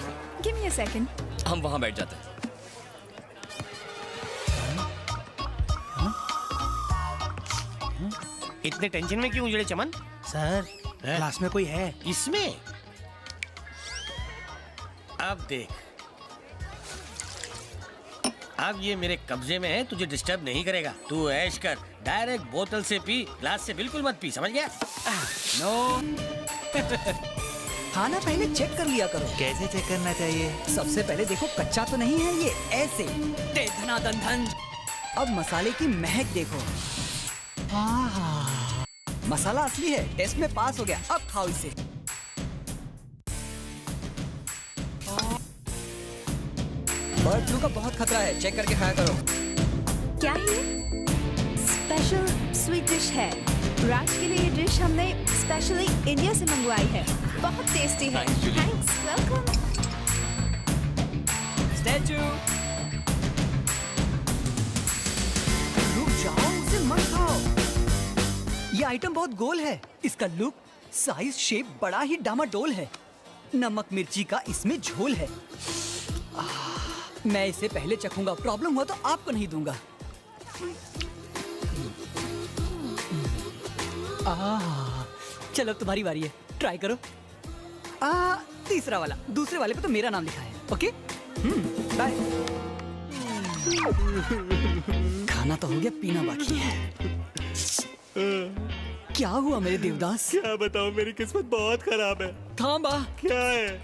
गिव मी अ सेकंड।
हम वहां बैठ जाते हैं।
इतने टेंशन में क्यों उजड़े चमन?
सर, क्लास में कोई है?
इसमें अब देख, अब ये मेरे कब्जे में है, तुझे डिस्टर्ब नहीं करेगा। तू ऐश कर, डायरेक्ट बोतल से पी, ग्लास से बिल्कुल मत पी, समझ गया?
नो खाना पहले चेक कर लिया करो।
कैसे चेक करना चाहिए?
सबसे पहले देखो कच्चा तो नहीं है ये, ऐसे दे धना धन धन। अब मसाले की महक देखो, मसाला असली है, टेस्ट में पास हो गया। अब खाओ इसे। बर्ड फ्लू का बहुत खतरा है, चेक करके खाया करो।
क्या है? स्पेशल स्वीट डिश है। राज के लिए ये डिश हमने स्पेशली इंडिया से मंगवाई है। बहुत टेस्टी है। Thanks, welcome.
स्टैचू, रुक जाओ, उसे मत खाओ। ये आइटम बहुत गोल है। इसका लुक, साइज, शेप बड़ा ही डामाडोल है। नमक मिर्ची का इसमें झोल है। मैं इसे पहले चखूंगा, प्रॉब्लम हुआ तो आपको नहीं दूंगा। चलो तुम्हारी बारी है, ट्राई करो। तीसरा वाला, दूसरे वाले पे तो मेरा नाम लिखा है। Okay, bye. खाना तो हो गया, पीना बाकी है। क्या हुआ मेरे देवदास?
क्या बताऊं, मेरी किस्मत बहुत खराब है।
थांबा।
क्या है?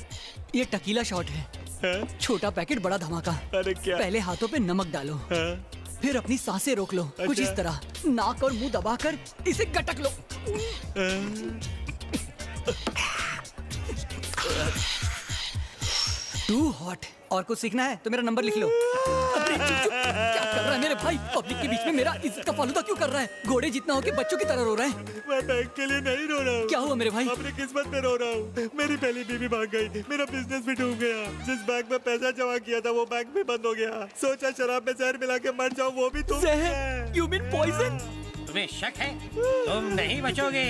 ये टकीला शॉट है। छोटा पैकेट बड़ा धमाका।
अरे क्या?
पहले हाथों पे नमक डालो, फिर अपनी सांसें रोक लो। कुछ इस तरह, नाक और मुंह दबाकर इसे गटक लो। To hot. और कुछ सीखना है तो मेरा नंबर लिख लो। अरे चुप चुप, क्या कर रहा है मेरे भाई? पब्लिक के बीच में मेरा इज्जत का फालूदा क्यों कर रहा है? घोड़े जितना हो के बच्चों की तरह रो रहा है।
मैं बैंक के लिए नहीं रो रहा हूँ।
क्या हुआ मेरे भाई?
अपनी किस्मत पे रो रहा हूँ। मेरी पहली बीवी भाग गई, मेरा बिजनेस भी डूब गया। जिस बैंक में पैसा जमा किया था वो बैंक भी बंद हो गया। सोचा शराब में जहर मिला के मर जाऊँ, वो भी तुम।
You mean poison?
तुम्हें शक है? तुम नहीं बचोगे।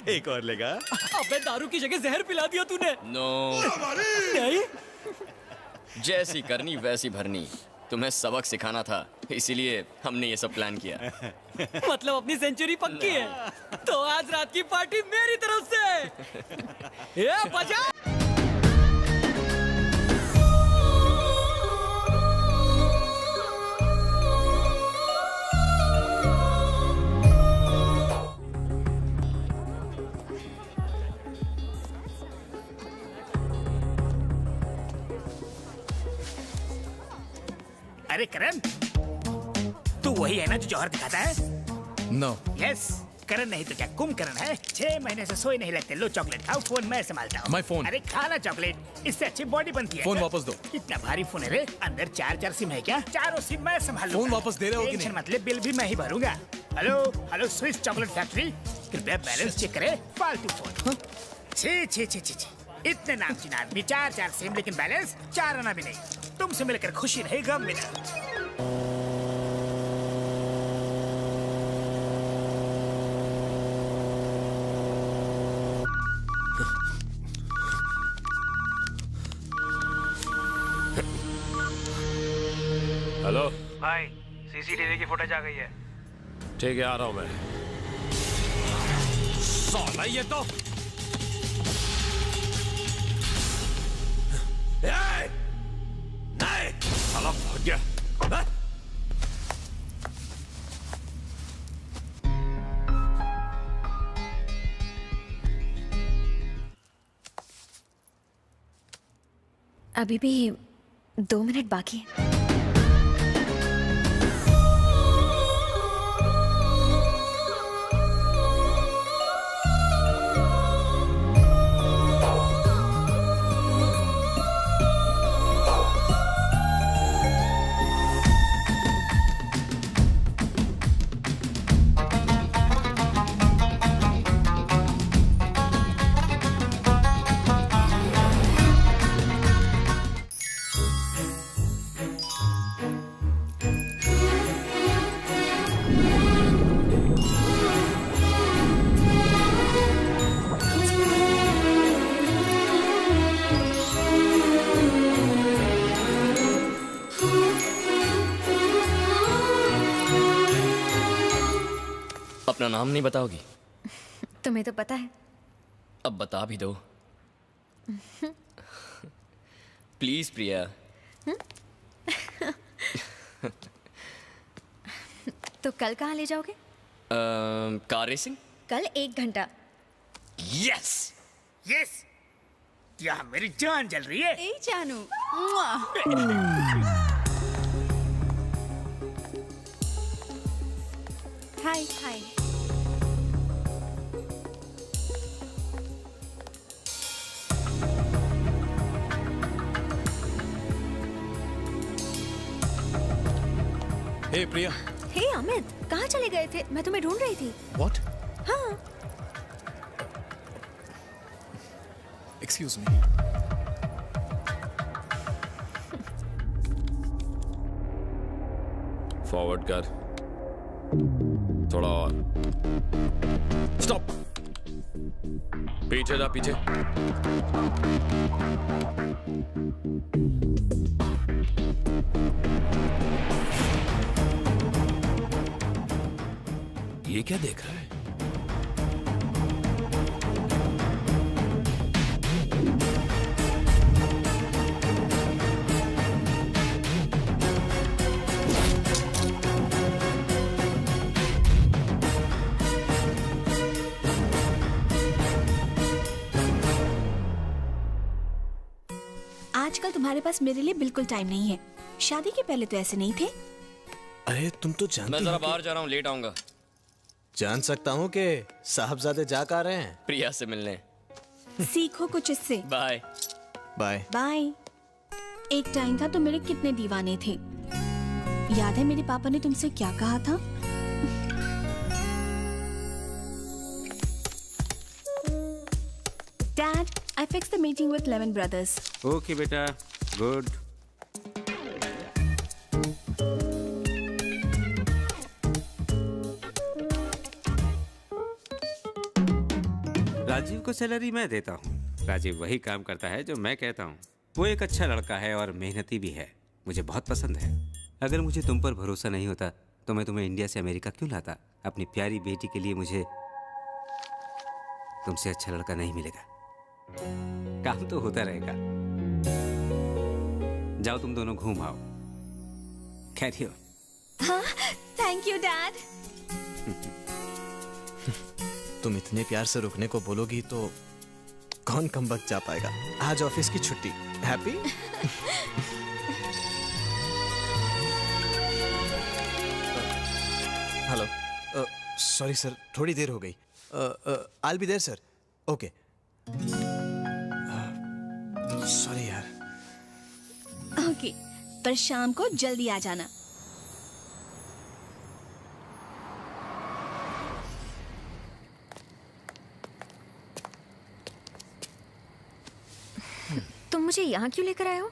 एक और लेगा?
अबे दारू की जगह जहर पिला दिया तूने।
नो
नहीं,
जैसी करनी वैसी भरनी। तुम्हें सबक सिखाना था, इसीलिए हमने ये सब प्लान किया।
मतलब अपनी सेंचुरी पक्की है। तो आज रात की पार्टी मेरी तरफ से। ये बजा।
अरे करण, तू वही है ना जो जौहर दिखाता है?
नो।
यस, करण नहीं तो क्या कुंभकर्ण है। 6 महीने से सोए नहीं लगते। लो चॉकलेट खाओ, फोन मैं संभालता हूँ।
My phone।
अरे खाना चॉकलेट, इससे अच्छी बॉडी बनती है।
फोन वापस दो।
कितना भारी फोन है रे? अंदर 4 सिम है क्या? चारों सिम मैं संभाल लूंगा।
फोन वापस दे रहे हो कि नहीं?
टेंशन मत ले, बिल भी मैं ही भरूंगा। Hello hello, Swiss chocolate factory, कृपया बैलेंस चेक करे। फालतू फोन। छी छी छी छी छी, इतने नामचीन आदमी, 4 सिम, लेकिन बैलेंस 4 आना भी नहीं। तुमसे मिलकर खुशी नहीं, गम मिला।
हेलो
भाई, सीसीटीवी की फुटेज आ गई है।
ठीक है, आ रहा हूं मैं। साला ये तो नहीं, साला भाग गया।
अभी भी 2 मिनट बाकी है।
अपना नाम नहीं बताओगी?
तुम्हें तो पता है।
अब बता भी दो प्लीज प्रिया।
तो कल कहाँ ले जाओगे?
Car racing.
कल 1 घंटा।
यस यस, क्या मेरी जान जल रही है?
ए जानू। हाय हाय।
हे प्रिया।
हे अमित, कहाँ चले गए थे? मैं तुम्हें ढूंढ रही थी।
व्हाट?
हाँ।
Excuse me.
फॉरवर्ड कर, थोड़ा और। स्टॉप, पीछे जा, पीछे। ये क्या देख रहा है?
आजकल तुम्हारे पास मेरे लिए बिल्कुल टाइम नहीं है। शादी के पहले तो ऐसे नहीं थे।
अरे तुम तो जानती
मैं जरा
हो कि-
बाहर जा रहा हूँ, लेट आऊंगा।
जान सकता हूँ कि साहबजादे जा आ रहे हैं।
प्रिया से मिलने।
सीखो कुछ इससे।
Bye
bye
bye. एक टाइम था तो मेरे कितने दीवाने थे। याद है मेरे पापा ने तुमसे क्या कहा था? Dad, I fixed the meeting with Lemon Brothers.
Okay बेटा, गुड। राजीव को सैलरी मैं देता हूँ। राजीव वही काम करता है जो मैं कहता हूँ। वो एक अच्छा लड़का है और मेहनती भी है, मुझे बहुत पसंद है। अगर मुझे तुम पर भरोसा नहीं होता तो मैं तुम्हें इंडिया से अमेरिका क्यों लाता? अपनी प्यारी बेटी के लिए मुझे तुमसे अच्छा लड़का नहीं मिलेगा। काम तो होता रहेगा। जाओ तुम दोनों घूम आओ। Carry on.
हाँ, थैंक यू डैड।
तुम इतने प्यार से रुकने को बोलोगी तो कौन कम वक्त जा पाएगा। आज ऑफिस की छुट्टी। हैप्पी? हेलो, सॉरी सर, थोड़ी देर हो गई। I'll be there sir. Okay. Sorry यार।
ओके, पर शाम को जल्दी आ जाना।
तुम मुझे यहाँ क्यों लेकर आए हो?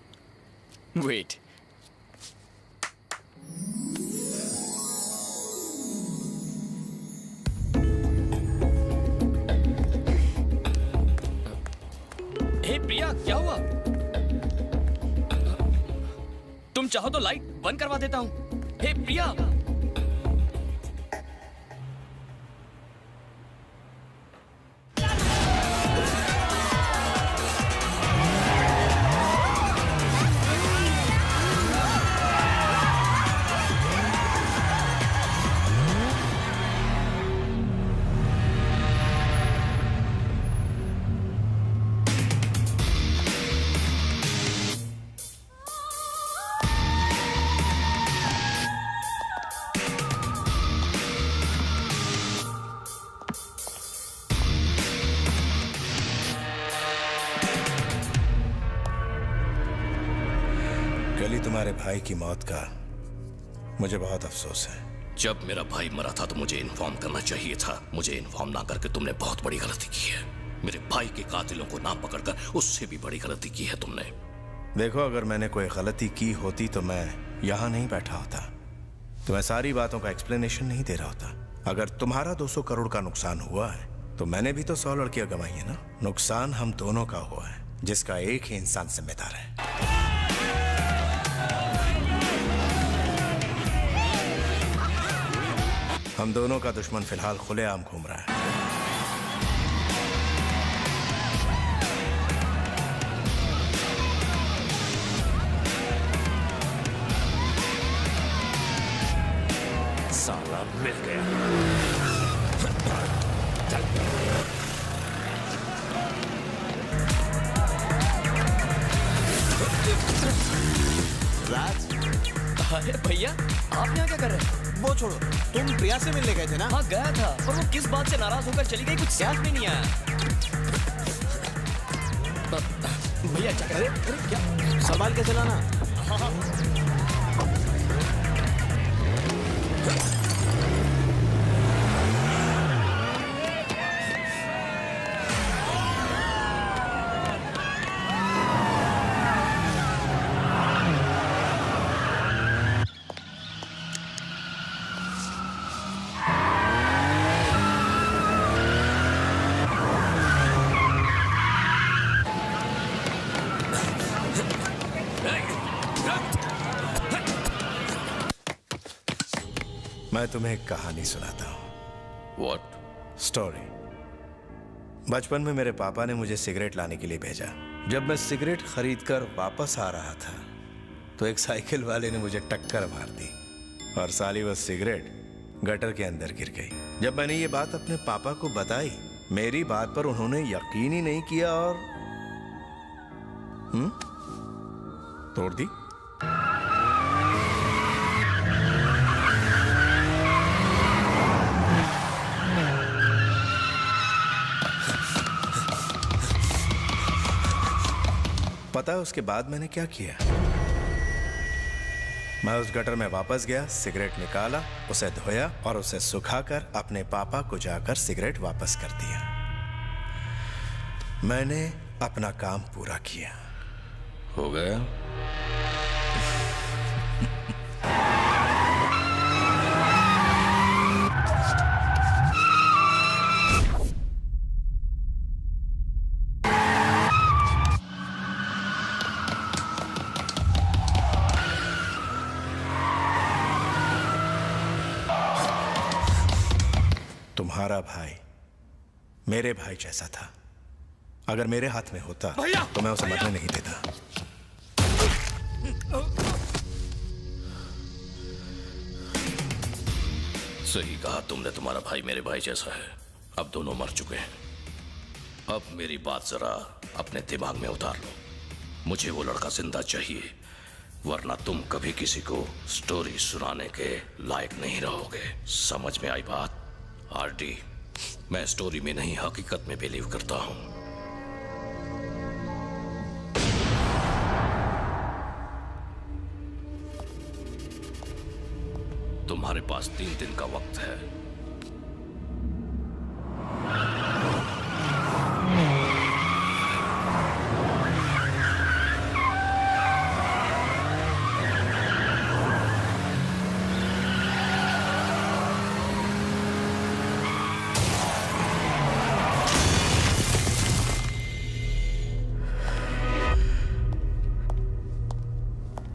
वेट, हे प्रिया, क्या हुआ? तुम चाहो तो लाइट बंद करवा देता हूं। हे प्रिया,
कल ही तुम्हारे भाई की मौत का मुझे बहुत अफसोस है।
जब मेरा भाई मरा था तो मुझे इन्फॉर्म करना चाहिए था। मुझे इन्फॉर्म ना करके तुमने बहुत बड़ी गलती की है। मेरे भाई के कातिलों को ना पकड़कर उससे भी बड़ी गलती की है तुमने।
देखो, अगर मैंने कोई गलती की होती तो मैं यहाँ नहीं बैठा होता, तो मैं सारी बातों का एक्सप्लेनेशन नहीं दे रहा होता। अगर तुम्हारा 200 करोड़ का नुकसान हुआ है तो मैंने भी तो 100 लड़कियां गंवाई है ना। नुकसान हम दोनों का हुआ है, जिसका एक ही इंसान जिम्मेदार है। हम दोनों का दुश्मन फिलहाल खुलेआम घूम रहा है।
साला मिल गया। चल।
राज,
अरे भैया, आप यहाँ क्या कर रहे हैं?
वो छोड़ो, तुम प्रिया से मिलने गए थे ना?
हाँ गया था, पर वो किस बात से नाराज होकर चली गई कुछ समझ में नहीं आया। भैया क्या कर रहे हैं? क्या?
संभाल के चलाना।
हाँ।
मैं तुम्हें एक कहानी सुनाता हूँ।
व्हाट?
स्टोरी। बचपन में मेरे पापा ने मुझे सिगरेट लाने के लिए भेजा। जब मैं सिगरेट खरीदकर वापस आ रहा था तो एक साइकिल वाले ने मुझे टक्कर मार दी और साली वो सिगरेट गटर के अंदर गिर गई। जब मैंने ये बात अपने पापा को बताई, मेरी बात पर उन्होंने यकीन ही नहीं किया और तोड़ दी। पता है उसके बाद मैंने क्या किया? मैं उस गटर में वापस गया, सिगरेट निकाला, उसे धोया और उसे सुखाकर अपने पापा को जाकर सिगरेट वापस कर दिया। मैंने अपना काम पूरा किया।
हो गया?
तुम्हारा भाई मेरे भाई जैसा था। अगर मेरे हाथ में होता तो मैं उसे मरने नहीं देता।
सही कहा तुमने, तुम्हारा भाई मेरे भाई जैसा है। अब दोनों मर चुके हैं। अब मेरी बात जरा अपने दिमाग में उतार लो। मुझे वो लड़का जिंदा चाहिए, वरना तुम कभी किसी को स्टोरी सुनाने के लायक नहीं रहोगे। समझ में आई बात? आरडी, मैं स्टोरी में नहीं हकीकत में बिलीव करता हूं। तुम्हारे पास 3 दिन का वक्त है।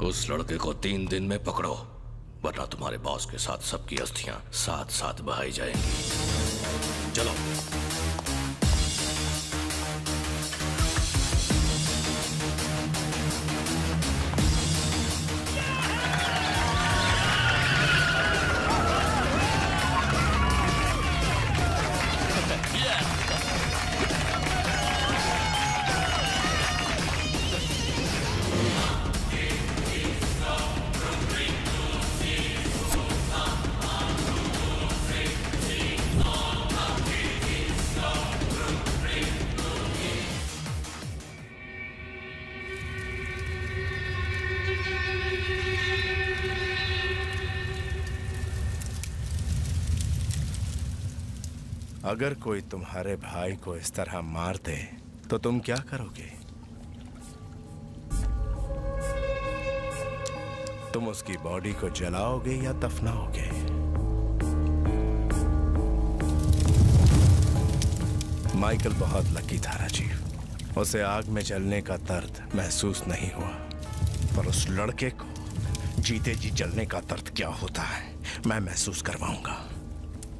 उस लड़के को 3 दिन में पकड़ो, वरना तुम्हारे बॉस के साथ सबकी अस्थियां साथ साथ बहाई जाएंगी। चलो।
अगर कोई तुम्हारे भाई को इस तरह मार दे तो तुम क्या करोगे? तुम उसकी बॉडी को जलाओगे या दफनाओगे? माइकल बहुत लकी था राजीव। उसे आग में जलने का दर्द महसूस नहीं हुआ, पर उस लड़के को जीते जी जलने का दर्द क्या होता है मैं महसूस करवाऊंगा।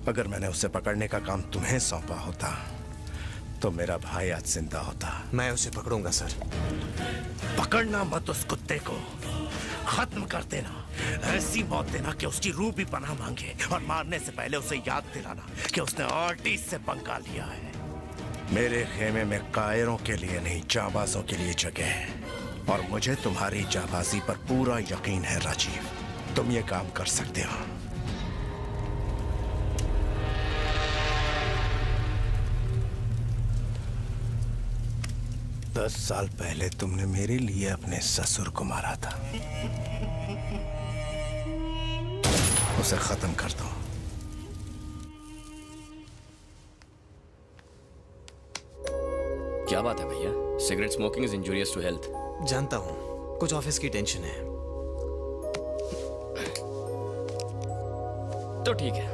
अगर मैंने उसे पकड़ने का काम तुम्हें सौंपा होता तो मेरा भाई आज जिंदा होता।
मैं उसे पकड़ूंगा सर।
पकड़ना मत उस कुत्ते को, खत्म कर देना। ऐसी मौत देना कि उसकी रूह भी पनाह मांगे, और मारने से पहले उसे याद दिलाना कि उसने आर्टिस्ट से पंगा लिया है। मेरे खेमे में कायरों के लिए नहीं, जाबाजों के लिए जगह है, और मुझे तुम्हारी जाबाजी पर पूरा यकीन है राजीव। तुम ये काम कर सकते हो। 10 साल पहले तुमने मेरे लिए अपने ससुर को मारा था। उसे खत्म कर दो।
क्या बात है भैया? Cigarette smoking is injurious to health.
जानता हूं, कुछ ऑफिस की टेंशन है।
तो ठीक है,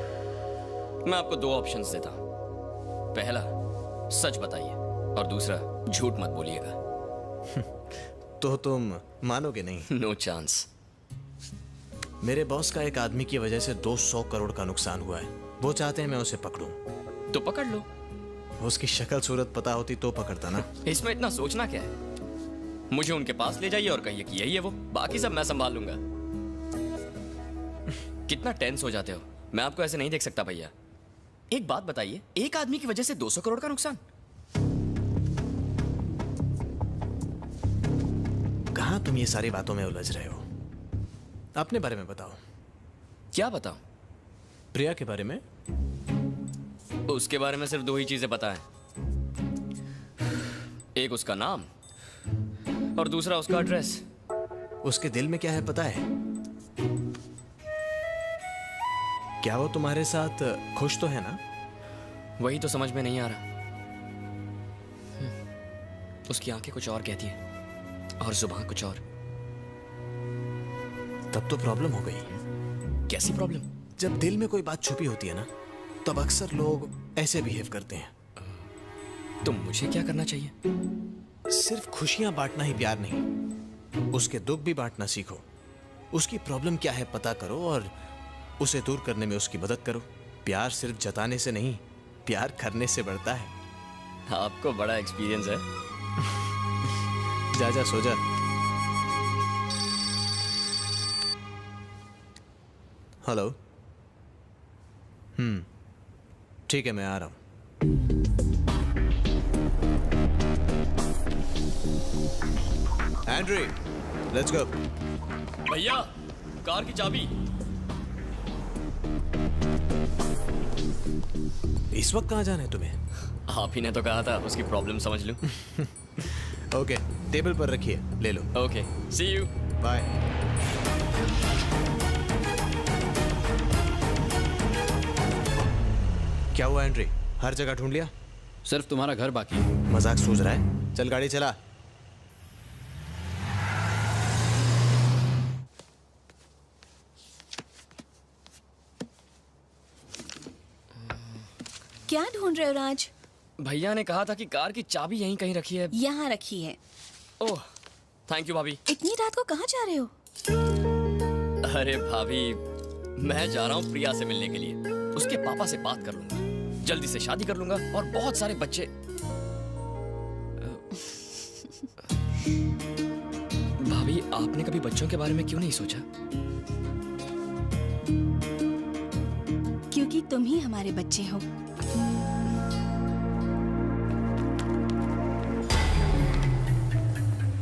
मैं आपको 2 ऑप्शंस देता हूं। पहला, सच बताइए, और दूसरा, झूठ मत बोलिएगा।
तो तुम मानोगे नहीं?
No chance.
मेरे बॉस का एक आदमी की वजह से 200 करोड़ का नुकसान हुआ है। वो चाहते हैं मैं उसे पकड़ूं।
तो पकड़ लो।
उसकी शक्ल सूरत पता होती तो पकड़ता ना।
इसमें इतना सोचना क्या है? मुझे उनके पास ले जाइए और कहिए कि यही है वो, बाकी सब मैं संभाल लूंगा। कितना टेंस हो जाते हो, मैं आपको ऐसे नहीं देख सकता भैया। एक बात बताइए, एक आदमी की वजह से 200 करोड़ का नुकसान?
कहां तुम ये सारी बातों में उलझ रहे हो? अपने बारे में बताओ।
क्या बताऊं?
प्रिया के बारे में?
उसके बारे में सिर्फ 2 ही चीजें पता है। एक उसका नाम और दूसरा उसका एड्रेस।
उसके दिल में क्या है पता है? क्या वो तुम्हारे साथ खुश तो है ना?
वही तो समझ में नहीं आ रहा। उसकी आंखें कुछ और कहती हैं और जुबान कुछ और।
तब तो प्रॉब्लम हो गई।
कैसी प्रॉब्लम?
जब दिल में कोई बात छुपी होती है ना, तब अक्सर लोग ऐसे बिहेव करते हैं।
तो मुझे क्या करना चाहिए?
सिर्फ खुशियां बांटना ही प्यार नहीं, उसके दुख भी बांटना सीखो। उसकी प्रॉब्लम क्या है पता करो और उसे दूर करने में उसकी मदद करो। प्यार सिर्फ जताने से नहीं, प्यार करने से बढ़ता है।
आपको बड़ा एक्सपीरियंस है।
जा जा सो जा। हेलो। ठीक है, मैं आ रहा हूं। Andre, let's go.
भैया, कार की चाबी।
इस वक्त कहां जाना है तुम्हें?
आप ही ने तो कहा था उसकी प्रॉब्लम समझ लूं।
ओके, टेबल पर रखिए, ले लो।
Okay, see you.
बाय। क्या हुआ एंड्री? हर जगह ढूंढ लिया?
सिर्फ तुम्हारा घर बाकी है।
मजाक सूझ रहा है? चल गाड़ी चला।
क्या ढूंढ रहे हो राज?
भैया ने कहा था कि कार की चाबी यहीं कहीं रखी है।
यहाँ रखी है।
ओह, थैंक यू भाभी।
इतनी रात को कहाँ जा रहे हो?
अरे भाभी, मैं जा रहा हूँ प्रिया से मिलने के लिए। उसके पापा से बात कर लूंगा, जल्दी से शादी कर लूंगा और बहुत सारे बच्चे। भाभी, आपने कभी बच्चों के बारे में क्यों नहीं सोचा?
क्योंकि तुम ही हमारे बच्चे हो।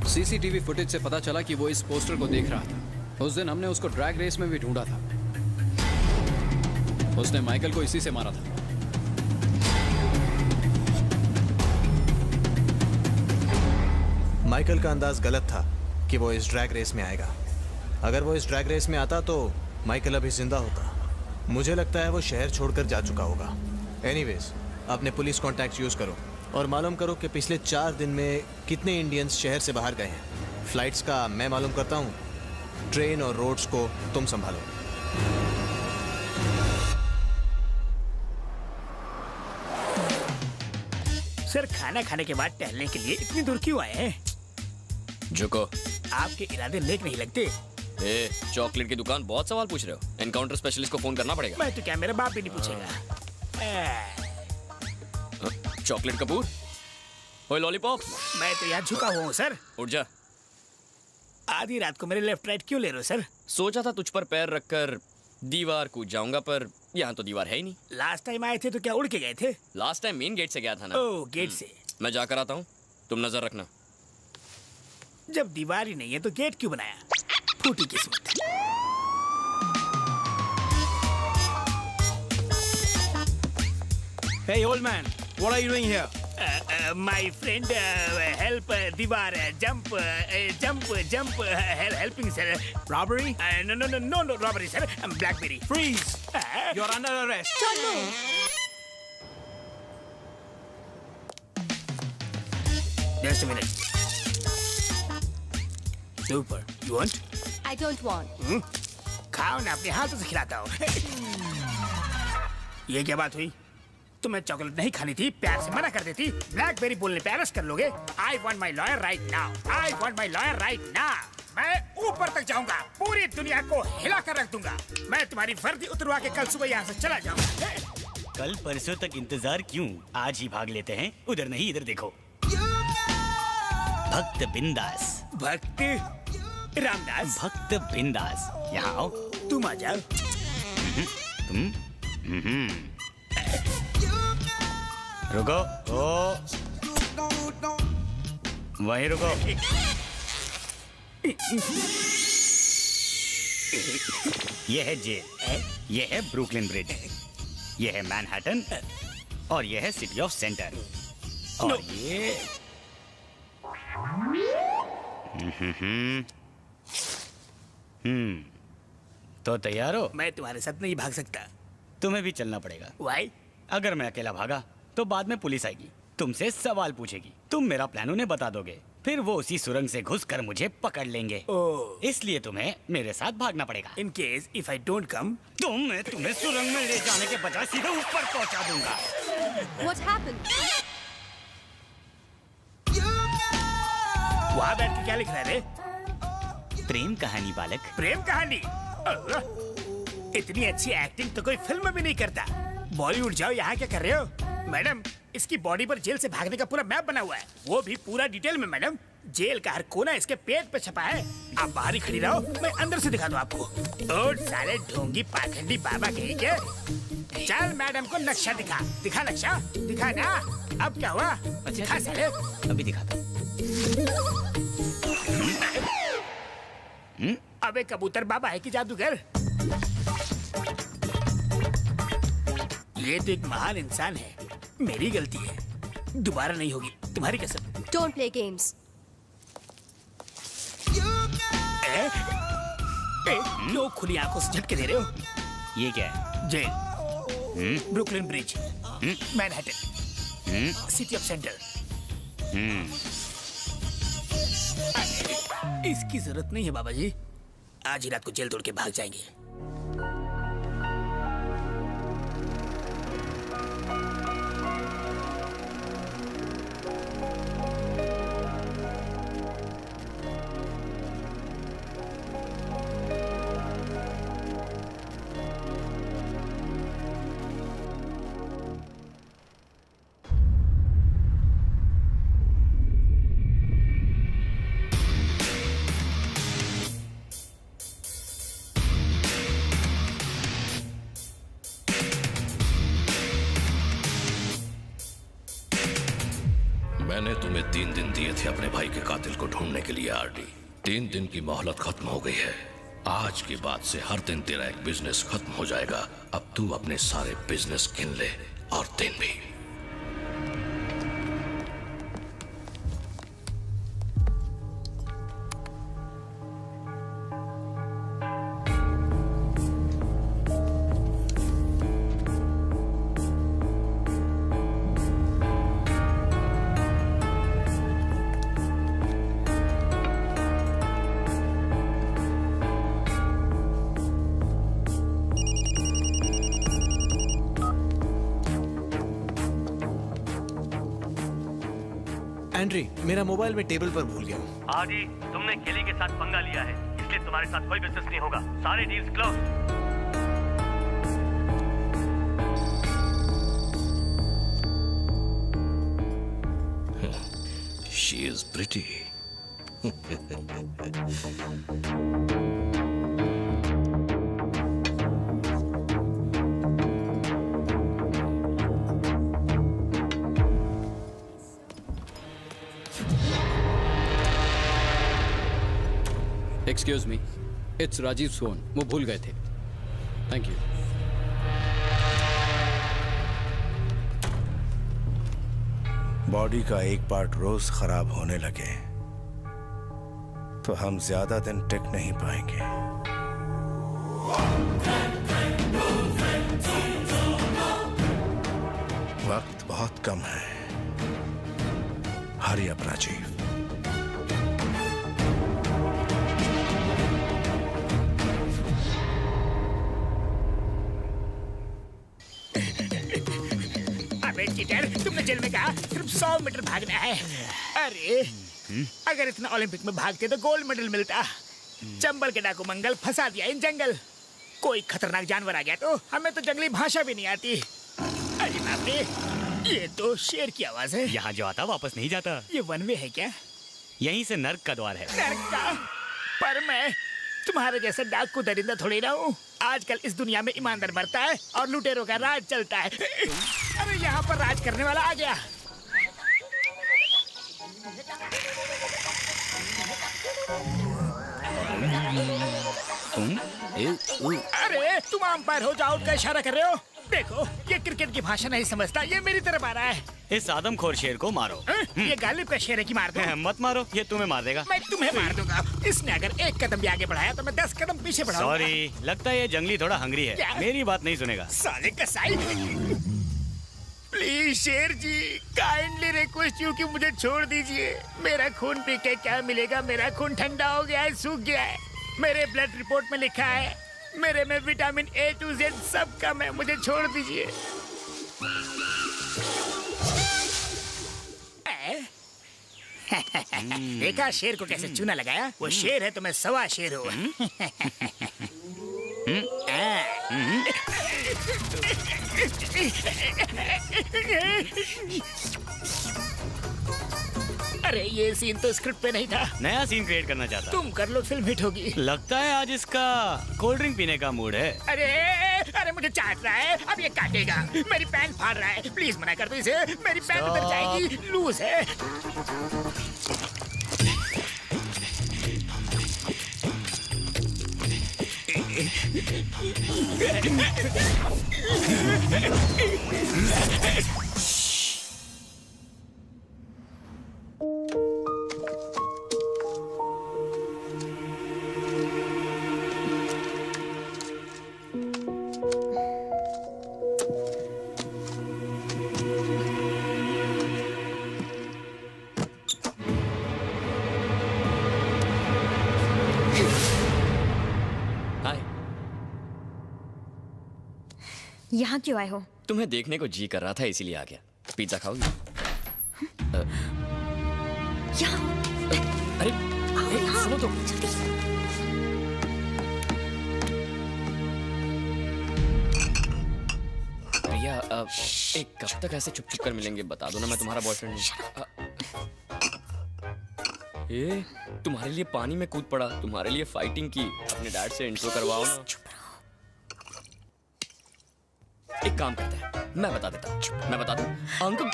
सीसीटीवी फुटेज से पता चला कि वो इस पोस्टर को देख रहा था। उस दिन हमने उसको ड्रैग रेस में भी ढूंढा था। उसने माइकल को इसी से मारा था।
माइकल का अंदाज गलत था कि वो इस ड्रैग रेस में आएगा। अगर वो इस ड्रैग रेस में आता तो माइकल अभी जिंदा होता। मुझे लगता है वो शहर छोड़कर जा चुका होगा। एनीवेज, अपने पुलिस कॉन्टैक्ट यूज करो और मालूम करो कि पिछले 4 दिन में कितने इंडियंस शहर से बाहर गए हैं। फ्लाइट्स का मैं मालूम करता हूँ, ट्रेन और रोड्स को तुम संभालो।
सर, खाना खाने के बाद टहलने के लिए इतनी दूर क्यों आए हैं?
झुको।
आपके इरादे नेक नहीं लगते।
ए, चॉकलेट की दुकान, बहुत सवाल पूछ रहे हो। एनकाउंटर स्पेशलिस्ट को फोन करना पड़ेगा।
मैं तो क्या, मेरा बाप भी नहीं पूछेगा।
चॉकलेट कपूर, ओए लॉलीपॉप।
मैं तो यहाँ झुका हुआ हूँ सर।
उठ जा।
आधी रात को मेरे लेफ्ट राइट क्यों ले रहे हो सर?
सोचा था तुझ पर पैर रखकर दीवार कूद जाऊंगा, पर यहाँ तो दीवार है ही नहीं।
लास्ट टाइम आए थे तो क्या उड़ के गए थे?
लास्ट टाइम मेन गेट से गया था ना।
ओह, गेट से।
मैं जाकर आता हूँ, तुम नजर रखना।
जब दीवार ही नहीं है तो गेट क्यों बनाया? फूटी किस्मत।
Hey, old man, what are you doing here?
My friend, help दीवार, jump, helping sir.
Robbery?
No, robbery sir. Blackberry.
Freeze! You're under arrest.
Just a minute. Super. You want?
I don't want.
खाओ ना, अपने हाथों से खिलाता हूँ। ये क्या बात हुई? तुम्हें चॉकलेट नहीं खानी थी, प्यार से मना कर देती। ब्लैकबेरी बोलने पे अरेस्ट कर लोगे। I want my lawyer right now. I want my lawyer right now. मैं ऊपर तक जाऊंगा, पूरी दुनिया को हिला कर रख दूंगा। मैं तुम्हारी वर्दी उतरवा के कल सुबह यहाँ से चला जाऊंगा।
कल परसों तक इंतजार क्यों? आज ही भाग लेते हैं। उधर नहीं, इधर देखो। भक्त बिंदास।
भक्त रामदास।
भक्त बिंदास, यहाँ आओ।
तुम आ जाओ।
तुम रुको। ओ वहीं रुको। ये है जेल, ये है ब्रुकलिन ब्रिज, ये है मैनहट्टन और ये है सिटी ऑफ सेंटर। और ये तो तैयार हो?
मैं तुम्हारे साथ नहीं भाग सकता।
तुम्हें भी चलना पड़ेगा।
Why?
अगर मैं अकेला भागा तो बाद में पुलिस आएगी, तुमसे सवाल पूछेगी, तुम मेरा प्लान उन्हें बता दोगे, फिर वो उसी सुरंग से घुसकर मुझे पकड़ लेंगे। इसलिए तुम्हें मेरे साथ भागना पड़ेगा।
In case if I don't come,
मैं तुम्हें सुरंग में ले जाने के बजाय सीधे ऊपर पहुंचा दूंगा।
What happened?
वहाँ बैठ के क्या लिख रहे रे?
प्रेम कहानी बालक।
प्रेम कहानी? इतनी अच्छी एक्टिंग तो कोई फिल्म में भी नहीं करता। बॉलीवुड जाओ, यहाँ क्या कर रहे हो? मैडम, इसकी बॉडी पर जेल से भागने का पूरा मैप बना हुआ है, वो भी पूरा डिटेल में। मैडम, जेल का हर कोना इसके पेट पे छपा है। आप बाहर ही खड़ी रहो, मैं अंदर से दिखा दूं आपको। ओ साले ढोंगी पाखंडी बाबा कहीं के। चल मैडम को नक्शा दिखा। दिखा नक्शा, दिखा ना। अब क्या हुआ? दिखा साले।
अभी दिखाता।
अबे कबूतर बाबा है कि जादूगर? ये तो एक महान इंसान है। मेरी गलती है, दोबारा नहीं होगी, तुम्हारी कसम।
Don't play games.
क्यों खुली आंखों से झटके दे रहे हो?
ये क्या है?
Jail, Brooklyn Bridge, Manhattan, city of center. इसकी जरूरत नहीं है बाबा जी, आज ही रात को जेल तोड़ के भाग जाएंगे।
मैंने तुम्हें 3 दिन दिए थे अपने भाई के कातिल को ढूंढने के लिए आरडी। 3 दिन की मोहलत खत्म हो गई है। आज के बाद से हर दिन तेरा एक बिजनेस खत्म हो जाएगा। अब तू अपने सारे बिजनेस गिन ले, और दिन भी।
एंड्री, मेरा मोबाइल में टेबल पर भूल गया हूँ।
आदि, तुमने केली के साथ पंगा लिया है, इसलिए तुम्हारे साथ कोई बिजनेस नहीं होगा। सारे deals close.
She is pretty.
Excuse me, it's Rajiv सोन। वो भूल गए थे। Thank you.
बॉडी का एक पार्ट रोज खराब होने लगे तो हम ज्यादा दिन टिक नहीं पाएंगे। वक्त बहुत कम है। Hurry up Rajiv.
अबे चीटर, तुमने जेल में कहा सिर्फ 100 मीटर भागना है। अरे अगर इतना ओलंपिक में भागते तो गोल्ड मेडल मिलता। चंबल के डाकू मंगल फंसा दिया इन जंगल। कोई खतरनाक जानवर आ गया तो हमें तो जंगली भाषा भी नहीं आती। अरे बाप रे, ये तो शेर की आवाज है।
यहाँ जो आता वापस नहीं जाता।
ये वन वे है क्या?
यहीं से नर्क का द्वार है।
नर्क का? पर मैं तुम्हारे जैसा डाकू दरिंदा थोड़ी ना हूँ। आजकल इस दुनिया में ईमानदार मरता है और लुटेरों का राज चलता है। अरे यहाँ पर राज करने वाला आ गया। अरे तुम अंपायर हो, जाओ का इशारा कर रहे हो। देखो ये क्रिकेट की भाषा नहीं समझता, ये मेरी तरफ आ रहा है।
इस आदमखोर शेर को मारो।
ये गालिब का शेर है कि मार दो?
मत मारो, ये तुम्हें मार देगा।
मैं तुम्हें मार दूंगा। इसने अगर एक कदम भी आगे बढ़ाया तो मैं 10 कदम पीछे बढ़ाऊंगा।
सॉरी, लगता है ये जंगली थोड़ा हंगरी है।
क्या?
मेरी बात नहीं सुनेगा।
साले कसाई। प्लीज शेर जी, काइंडली रिक्वेस्ट यू कि मुझे छोड़ दीजिए। मेरा खून पी के क्या मिलेगा? मेरा खून ठंडा हो गया है, सूख गया है। मेरे ब्लड रिपोर्ट में लिखा है मेरे में विटामिन A to Z सब कम है। मुझे छोड़ दीजिए। देखा शेर को कैसे चूना लगाया? वो शेर है तो मैं सवा शेर हूँ। अरे ये सीन तो स्क्रिप्ट पे नहीं था।
नया सीन क्रिएट करना चाहता।
तुम कर लो, फिल्म हिट होगी।
लगता है आज इसका कोल्ड ड्रिंक पीने का मूड है।
अरे अरे मुझे चाट रहा है, अब ये काटेगा। मेरी पैंट फाड़ रहा है, प्लीज मना कर दो इसे। मेरी पैंट उतर जाएगी, लूज है।
यहाँ क्यों आए हो?
तुम्हें देखने को जी कर रहा था, इसीलिए आ गया। पिज्जा खाओगी? अरे सुनो तो। भैया एक कब तक ऐसे चुप चुप कर मिलेंगे? बता दो ना, मैं तुम्हारा बॉयफ्रेंड हूँ। ये तुम्हारे लिए पानी में कूद पड़ा, तुम्हारे लिए फाइटिंग की। अपने डैड से इंट्रो करवाओ ना। एक काम करते हैं, मैं बता देता हूँ। मैं बता दूं? अंकल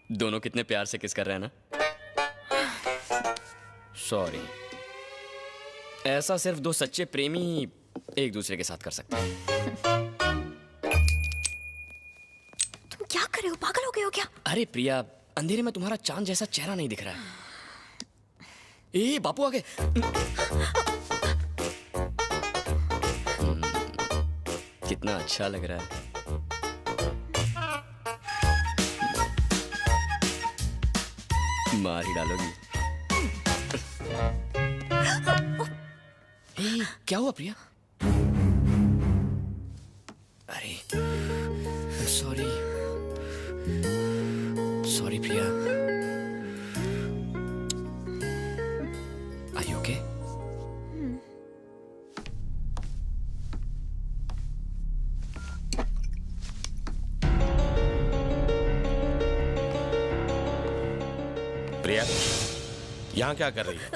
दोनों कितने प्यार से किस कर रहे हैं ना। सॉरी, ऐसा सिर्फ दो सच्चे प्रेमी एक दूसरे के साथ कर सकते हैं।
तुम क्या कर रहे हो? पागल हो गए हो क्या?
अरे प्रिया, अंधेरे में तुम्हारा चांद जैसा चेहरा नहीं दिख रहा है। ए बापू आ गए। कितना अच्छा लग रहा है। मार ही डालोगी। क्या हुआ प्रिया? अरे sorry sorry Priya. Are you okay?
Priya, यहाँ क्या कर रही है?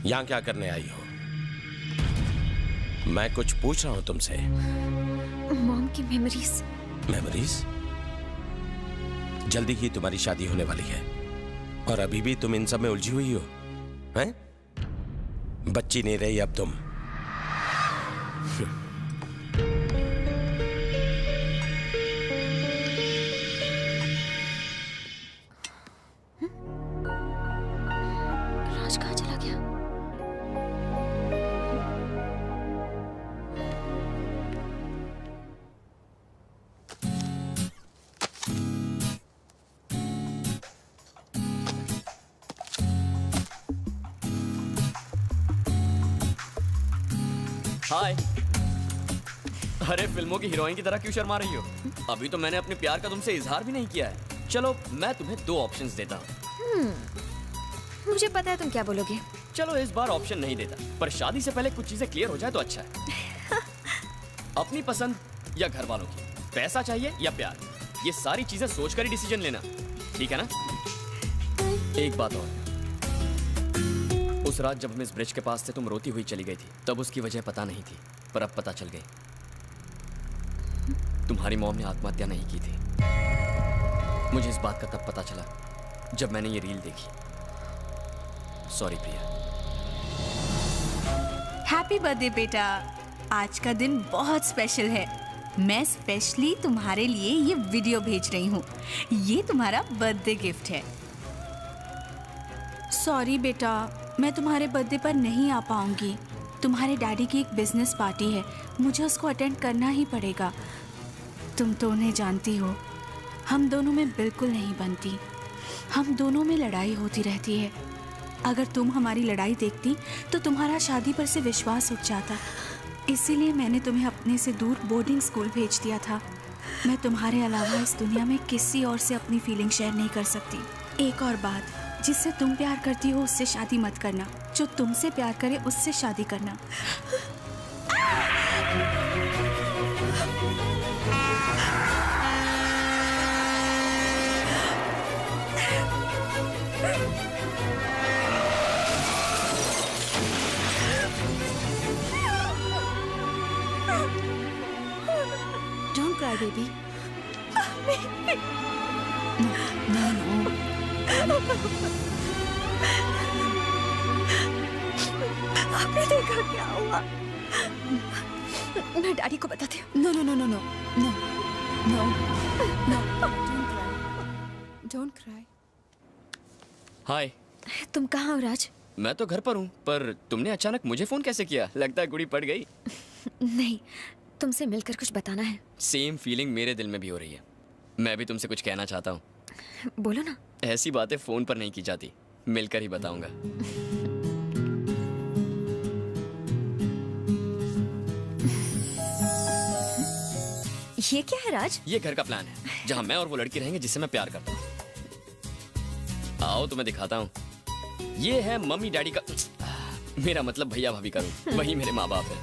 यहाँ क्या करने आई हो? मैं कुछ पूछ रहा हूं तुमसे।
मॉम की मेमोरीज।
मेमोरीज? जल्दी ही तुम्हारी शादी होने वाली है और अभी भी तुम इन सब में उलझी हुई हो, हैं? बच्ची नहीं रही अब तुम।
राज कहाँ चला गया?
हाय। अरे फिल्मों की हीरोइन की तरह क्यों शर्मा रही हो? अभी तो मैंने अपने प्यार का तुमसे इजहार भी नहीं किया है। चलो मैं तुम्हें 2 ऑप्शंस देता हूँ।
मुझे पता है तुम क्या बोलोगे।
चलो इस बार ऑप्शन नहीं देता, पर शादी से पहले कुछ चीजें क्लियर हो जाए तो अच्छा है। अपनी पसंद या घर वालों की, पैसा चाहिए या प्यार, ये सारी चीजें सोचकर ही डिसीजन लेना, ठीक है ना? एक बात और, उस रात जब हम इस ब्रिज के पास थे तुम रोती हुई चली गई थी, तब उसकी वजह पता नहीं थी, पर अब पता चल गई। तुम्हारी मॉम ने आत्महत्या नहीं की थी। मुझे इस बात का तब पता चला जब मैंने ये रील देखी। सॉरी प्रिया।
हैप्पी बर्थडे बेटा, आज का दिन बहुत स्पेशल है। मैं स्पेशली तुम्हारे लिए ये वीडियो भेज रही हूँ। ये तुम्हारा बर्थडे गिफ्ट है। सॉरी बेटा, मैं तुम्हारे बर्थडे पर नहीं आ पाऊंगी। तुम्हारे डैडी की एक बिजनेस पार्टी है, मुझे उसको अटेंड करना ही पड़ेगा। तुम तो उन्हें जानती हो, हम दोनों में बिल्कुल नहीं बनती। हम दोनों में लड़ाई होती रहती है। अगर तुम हमारी लड़ाई देखती तो तुम्हारा शादी पर से विश्वास उठ जाता। इसीलिए मैंने तुम्हें अपने से दूर बोर्डिंग स्कूल भेज दिया था। मैं तुम्हारे अलावा इस दुनिया में किसी और से अपनी फीलिंग शेयर नहीं कर सकती। एक और बात, जिससे तुम प्यार करती हो उससे शादी मत करना। जो तुमसे प्यार करे उससे शादी करना। Don't cry, baby. No.
आपने देखा क्या हुआ? मैं डैडी को बताती हूँ।
No. Don't cry.
हाय।
तुम कहाँ हो राज?
मैं तो घर पर हूँ, पर तुमने अचानक मुझे फोन कैसे किया? लगता है गुड़ी पड़ गई।
नहीं, तुमसे मिलकर कुछ बताना है।
सेम फीलिंग मेरे दिल में भी हो रही है। मैं भी तुमसे कुछ कहना चाहता हूँ।
बोलो ना।
ऐसी बातें फोन पर नहीं की जाती, मिलकर ही बताऊंगा।
ये क्या है राज?
ये घर का प्लान है, जहाँ मैं और वो लड़की रहेंगे जिससे मैं प्यार करता हूँ। आओ तुम्हें दिखाता हूँ। ये है मम्मी डैडी का, मेरा मतलब भैया भाभी का रूम। वही मेरे माँ बाप है।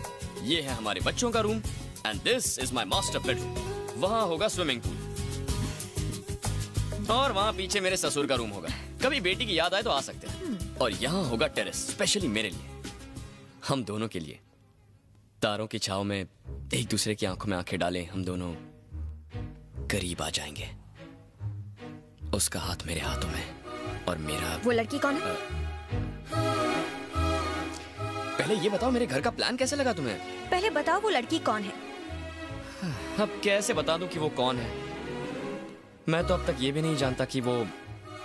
ये है हमारे बच्चों का room and this is my master bedroom. वहाँ होगा स्विमिंग पूल और वहाँ पीछे मेरे ससुर का रूम होगा। कभी बेटी की याद आए तो आ सकते हैं। और यहाँ होगा टेरेस, स्पेशली मेरे लिए, हम दोनों के लिए। तारों की छाव में एक दूसरे की आंखों में आंखें डालें, हम दोनों करीब आ जाएंगे। उसका हाथ मेरे हाथों में और मेरा।
वो लड़की कौन है?
पहले ये बताओ मेरे घर का प्लान कैसे लगा तुम्हें?
पहले बताओ वो लड़की कौन है?
अब कैसे बता दूं कि वो कौन है? मैं तो अब तक ये भी नहीं जानता कि वो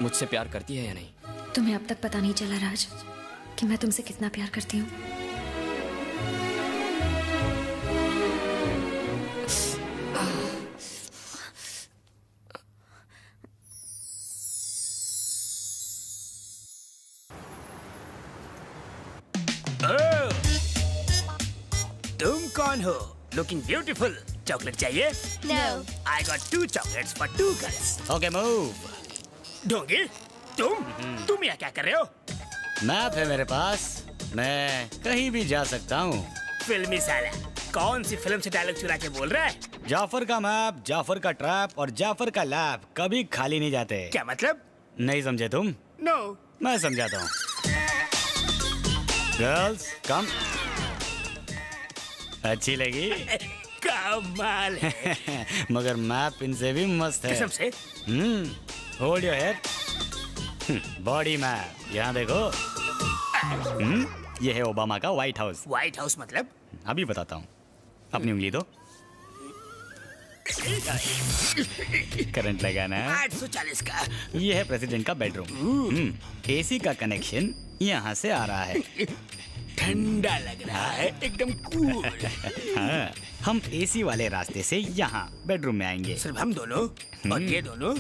मुझसे प्यार करती है या नहीं।
तुम्हें अब तक पता नहीं चला राज कि मैं तुमसे कितना प्यार करती हूँ।
तुम कौन हो? Looking beautiful. चॉकलेट चाहिए?
No.
I got 2 chocolates for 2 girls.
Okay, move.
ढोंगी, तुम यहाँ क्या कर रहे हो?
मैप है मेरे पास, मैं कहीं भी जा सकता हूँ।
फिल्मी साला, कौन सी फिल्म से डायलॉग चुरा के बोल रहा है?
जाफर का मैप, जाफर का ट्रैप और जाफर का लैब कभी खाली नहीं जाते।
क्या मतलब?
नहीं समझे तुम?
No.
मैं समझाता हूँ। गर्ल्स कम। अच्छी लगी?
कमाल है।
मगर मैप इनसे भी मस्त है।
कसम से?
Hold your head. Body map, यहाँ देखो। ये है ओबामा का व्हाइट हाउस।
व्हाइट हाउस मतलब?
अभी बताता हूँ। अपनी उंगली दो। करंट लगाना है।
840 का।
ये है प्रेसिडेंट का बेडरूम। एसी का कनेक्शन यहाँ से आ रहा है।
ठंडा लग रहा है, एकदम कूल।
हाँ, हम एसी वाले रास्ते से यहाँ बेडरूम में आएंगे।
सिर्फ हम दोनों और ये दोनों?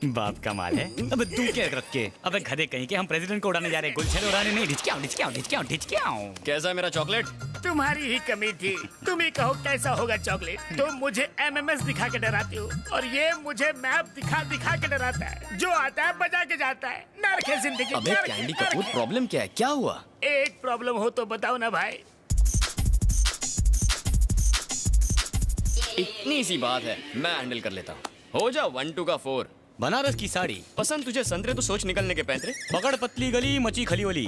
बाप का माल है। अबे तू क्या रखे? अबे गधे कहीं के, हम प्रेसिडेंट को उड़ाने जा रहे हैं, गुलछड़े उड़ाने नहीं। ढिचक्याओ।
कैसा है मेरा चॉकलेट? तुम्हारी ही कमी थी। तुम ही कहो कैसा होगा चॉकलेट। तुम मुझे MMS दिखा के डराते हो और ये मुझे मैप दिखा के डराता है। जो आता है बजा के जाता है। नर्क है जिंदगी।
अबे कैंडी कपूर, प्रॉब्लम क्या है? क्या हुआ?
एक प्रॉब्लम हो तो बताओ ना भाई।
इतनी सी बात है, मैं हैंडल कर लेता हूँ। हो जा 1 2 का 4।
बनारस की साड़ी
पसंद तुझे संतरे तो सोच निकलने के पैंतरे।
पकड़ पतली गली मची खली वली।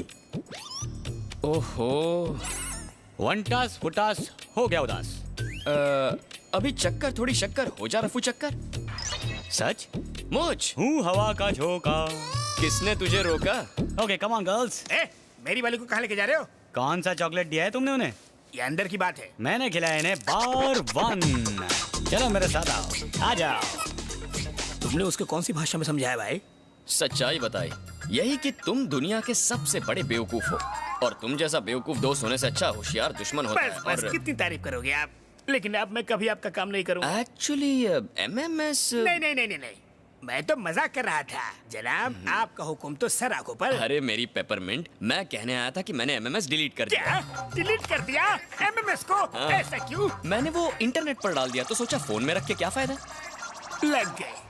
ओहो,
1 टास फुटास हो गया उदास।
अभी चक्कर थोड़ी शक्कर, हो जा रफू चक्कर।
सच
मुझ
हूँ हवा का झोंका।
किसने तुझे रोका?
Okay come on girls.
मेरी वाली को कहाँ लेके जा रहे हो?
कौन सा चॉकलेट दिया है तुमने उन्हें?
ये अंदर की बात है।
मैंने खिलाया इन्हें बार 1। चलो मेरे साथ आओ, आ जाओ।
तुमने उसको कौन सी भाषा में समझाया भाई?
सच्चाई बताई, यही कि तुम दुनिया के सबसे बड़े बेवकूफ हो और तुम जैसा बेवकूफ दोस्त होने से अच्छा होशियार दुश्मन होता
बस
है।
बस कितनी तारीफ करोगे आप? लेकिन अब मैं कभी आपका काम नहीं करूँगा।
एक्चुअली MMS
नहीं, मैं तो मजाक कर रहा था जनाब। आपका हुक्म तो सर आंखों पर।
अरे मेरी पेपरमिंट, मैं कहने आया था कि मैंने MMS डिलीट कर दिया।
क्या डिलीट कर दिया MMS को?
हाँ।
ऐसा क्यों?
मैंने वो इंटरनेट पर डाल दिया तो सोचा फोन में रख के क्या फायदा।
लग गए।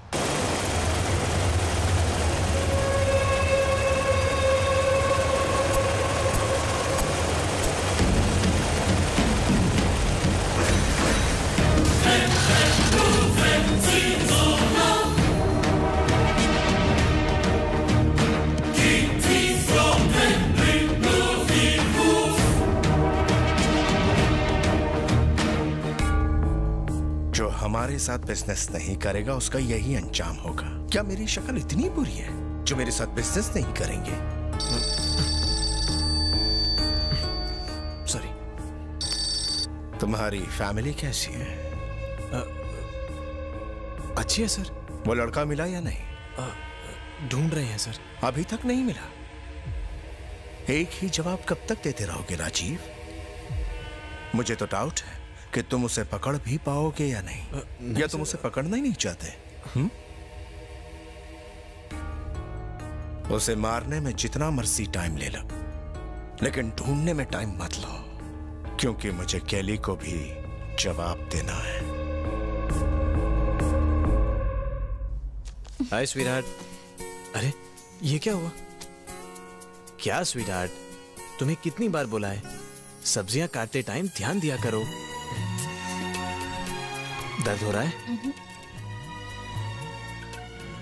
जो हमारे साथ बिजनेस नहीं करेगा उसका यही अंजाम होगा। क्या मेरी शक्ल इतनी बुरी है जो मेरे साथ बिजनेस नहीं करेंगे? सॉरी। तुम्हारी फैमिली कैसी है?
अच्छी है सर।
वो लड़का मिला या नहीं?
ढूंढ रहे हैं सर।
अभी तक नहीं मिला। एक ही जवाब कब तक देते रहोगे राजीव? मुझे तो डाउट है कि तुम उसे पकड़ भी पाओगे या नहीं, या तुम उसे पकड़ना ही नहीं चाहते? उसे मारने में जितना मर्जी टाइम ले लो, लेकिन ढूंढने में टाइम मत लो, क्योंकि मुझे कैली को भी जवाब देना है।
हाय स्वीटहार्ट। अरे ये क्या हुआ? क्या स्वीटहार्ट, तुम्हें कितनी बार बोला है सब्जियां काटते टाइम ध्यान दिया करो। दर्द हो रहा है?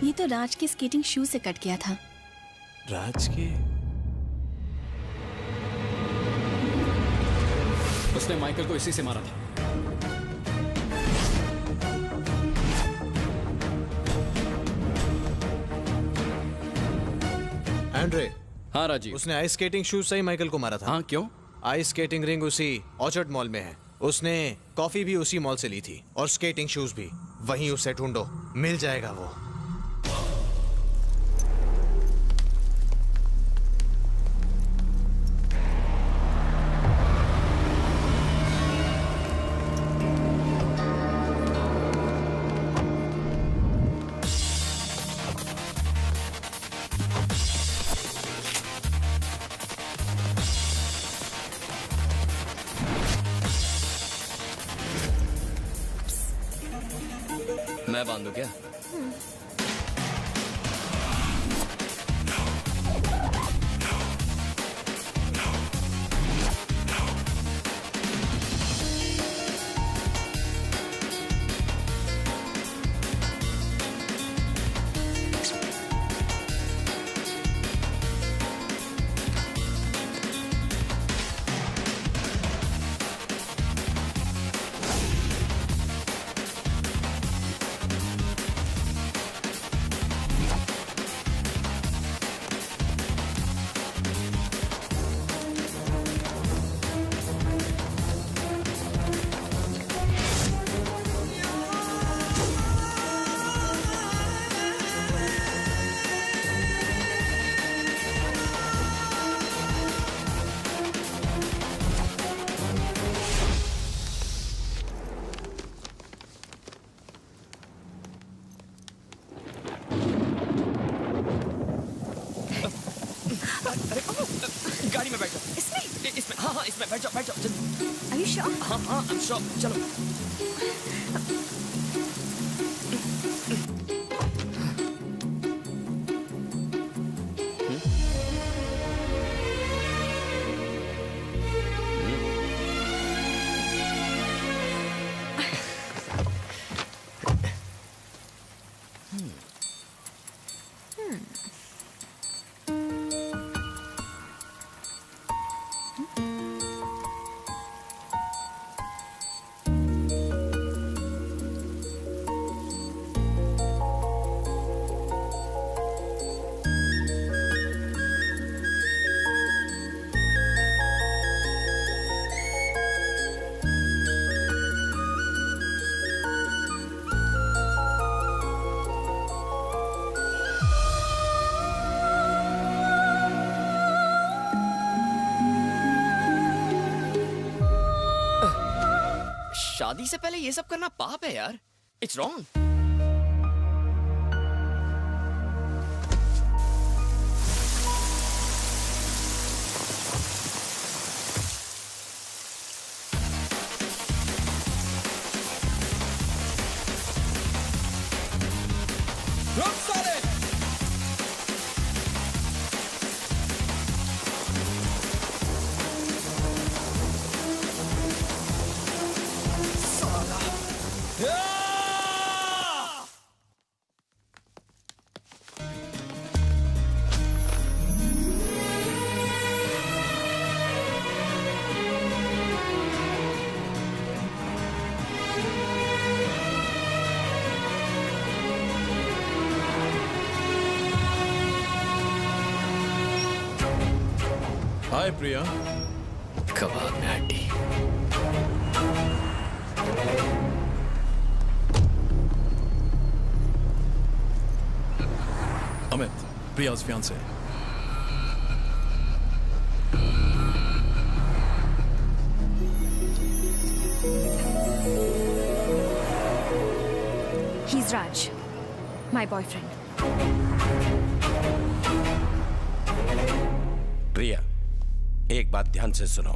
ये तो राज के स्केटिंग शू से कट गया था।
राज के?
उसने माइकल को इसी से मारा था।
एंड्रे।
हाँ राजीव।
उसने आइस स्केटिंग शूज से ही माइकल को मारा था।
हाँ क्यों?
आइस स्केटिंग रिंग उसी ऑर्चर्ड मॉल में है। उसने कॉफी भी उसी मॉल से ली थी और स्केटिंग शूज भी। वहीं उसे ढूंढो, मिल जाएगा वो।
मैं बांधू क्या? गाड़ी में बैठ जाओ। इसमें हाँ इसमें बैठ जाओ जल्दी।
Are you sure?
हाँ I'm sure। चलो। शादी से पहले ये सब करना पाप है यार। It's wrong.
हाय प्रिया।
कबाब में हड्डी।
Amit, प्रिया's fiancé।
He's Raj, my boyfriend.
प्रिया, एक बात ध्यान से सुनो।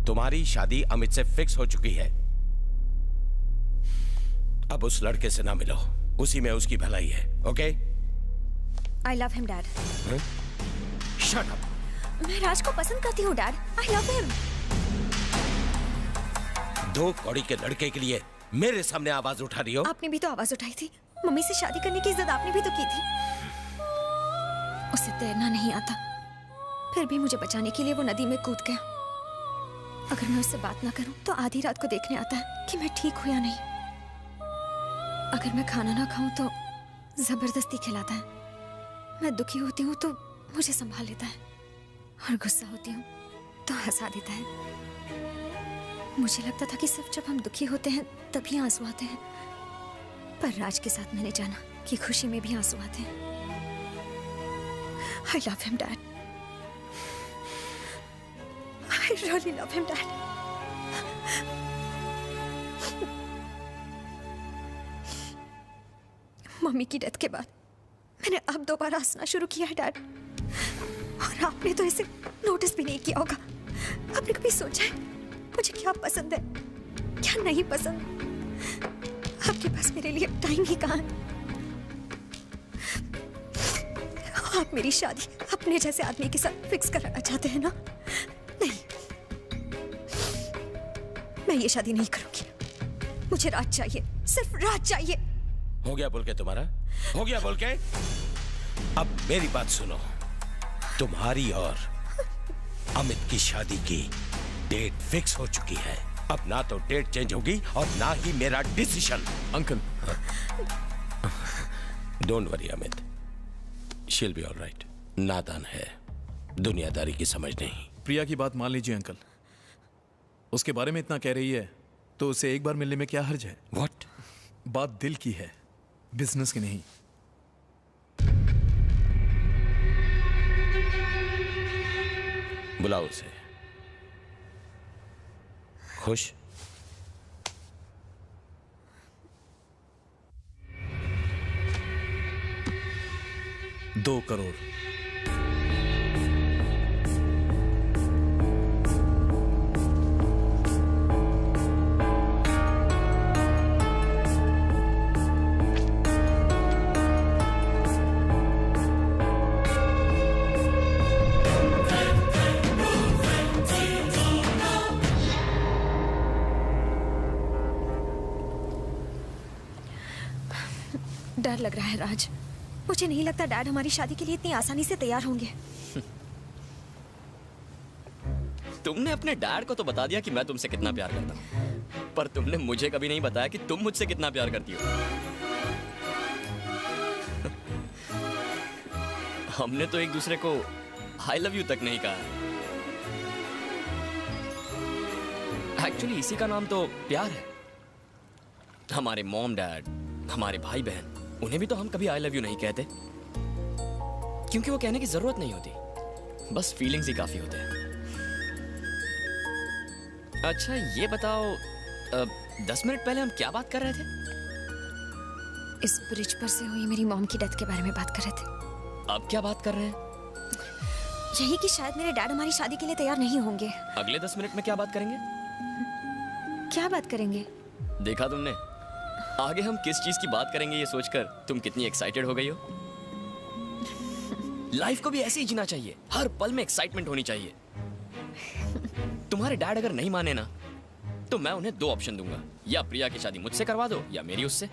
तुम्हारी शादी अमित से फिक्स हो चुकी है। अब उस लड़के से ना मिलो, उसी में उसकी भलाई है। Okay?
I love him, Dad.
Shut up.
मैं राज को पसंद करती हूँ, Dad. I love him.
दो कौड़ी के लड़के के लिए मेरे सामने आवाज उठा रही हो?
आपने भी तो आवाज उठाई थी। मम्मी से शादी करने की जिद आपने भी तो की थी। उसे तैरना नहीं आता, फिर भी मुझे बचाने के लिए वो नदी में कूद गया। अगर मैं उससे बात ना करूं तो आधी रात को देखने आता है कि मैं ठीक हूं या नहीं। अगर मैं खाना ना खाऊं तो जबरदस्ती खिलाता है। मैं दुखी होती हूँ तो मुझे संभाल लेता है, और गुस्सा होती हूँ तो हंसा देता है। मुझे लगता था कि सिर्फ जब हम दुखी होते हैं तभी आंसू आते हैं, पर राज के साथ मैंने जाना कि खुशी में भी आंसू आते हैं। I love him, Dad. I really love him, Dad. Mummy की डेथ के बाद मैंने अब दोबारा हंसना शुरू किया है, डैड। और आपने तो इसे नोटिस भी नहीं किया होगा। आपने कभी सोचा है मुझे क्या पसंद है, क्या नहीं पसंद? आपके पास मेरे लिए टाइम ही कहाँ है? आप मेरी शादी अपने जैसे आदमी के साथ फिक्स कराना चाहते हैं ना? नहीं, मैं ये शादी नहीं करूंगी। मुझे राज चाहिए, सिर्फ राज चाहिए।
हो गया बोल के तुम्हारा? हो गया बोल के? अब मेरी बात सुनो। तुम्हारी और अमित की शादी की डेट फिक्स हो चुकी है। अब ना तो डेट चेंज होगी और ना ही मेरा decision.
Uncle,
don't worry Amit, she'll be alright. नादान है, दुनियादारी की समझ नहीं।
प्रिया की बात मान लीजिए अंकल। उसके बारे में इतना कह रही है तो उसे एक बार मिलने में क्या हर्ज है?
What?
बात दिल की है, बिजनेस की नहीं।
बुलाओ उसे। खुश?
$2 करोड़।
डर लग रहा है राज। मुझे नहीं लगता डैड हमारी शादी के लिए इतनी आसानी से तैयार होंगे।
तुमने अपने डैड को तो बता दिया कि मैं तुमसे कितना प्यार करता हूँ, पर तुमने मुझे कभी नहीं बताया कि तुम मुझसे कितना प्यार करती हो। हमने तो एक दूसरे को आई लव यू तक नहीं कहा। एक्चुअली इसी का नाम तो प्यार है। हमारे मॉम डैड, हमारे भाई बहन, उन्हें भी तो हम कभी आई लव यू नहीं कहते, क्योंकि वो कहने की जरूरत नहीं होती, बस फीलिंग्स ही काफी होते हैं। अच्छा ये बताओ, 10 मिनट पहले हम क्या बात कर रहे थे?
इस ब्रिज पर से हुई मेरी मॉम की डेथ के बारे में बात कर रहे थे।
अब क्या बात कर रहे हैं?
यही कि शायद मेरे डैड हमारी शादी के लिए तैयार नहीं होंगे।
अगले 10 मिनट में क्या बात करेंगे?
क्या बात करेंगे?
देखा तुमने, आगे हम किस चीज की बात करेंगे ये सोचकर तुम कितनी एक्साइटेड हो गई हो। लाइफ को भी ऐसे ही जीना चाहिए, हर पल में एक्साइटमेंट होनी चाहिए। तुम्हारे डैड अगर नहीं माने ना, तो मैं उन्हें 2 ऑप्शन दूंगा, या प्रिया की शादी मुझसे करवा दो या मेरी उससे।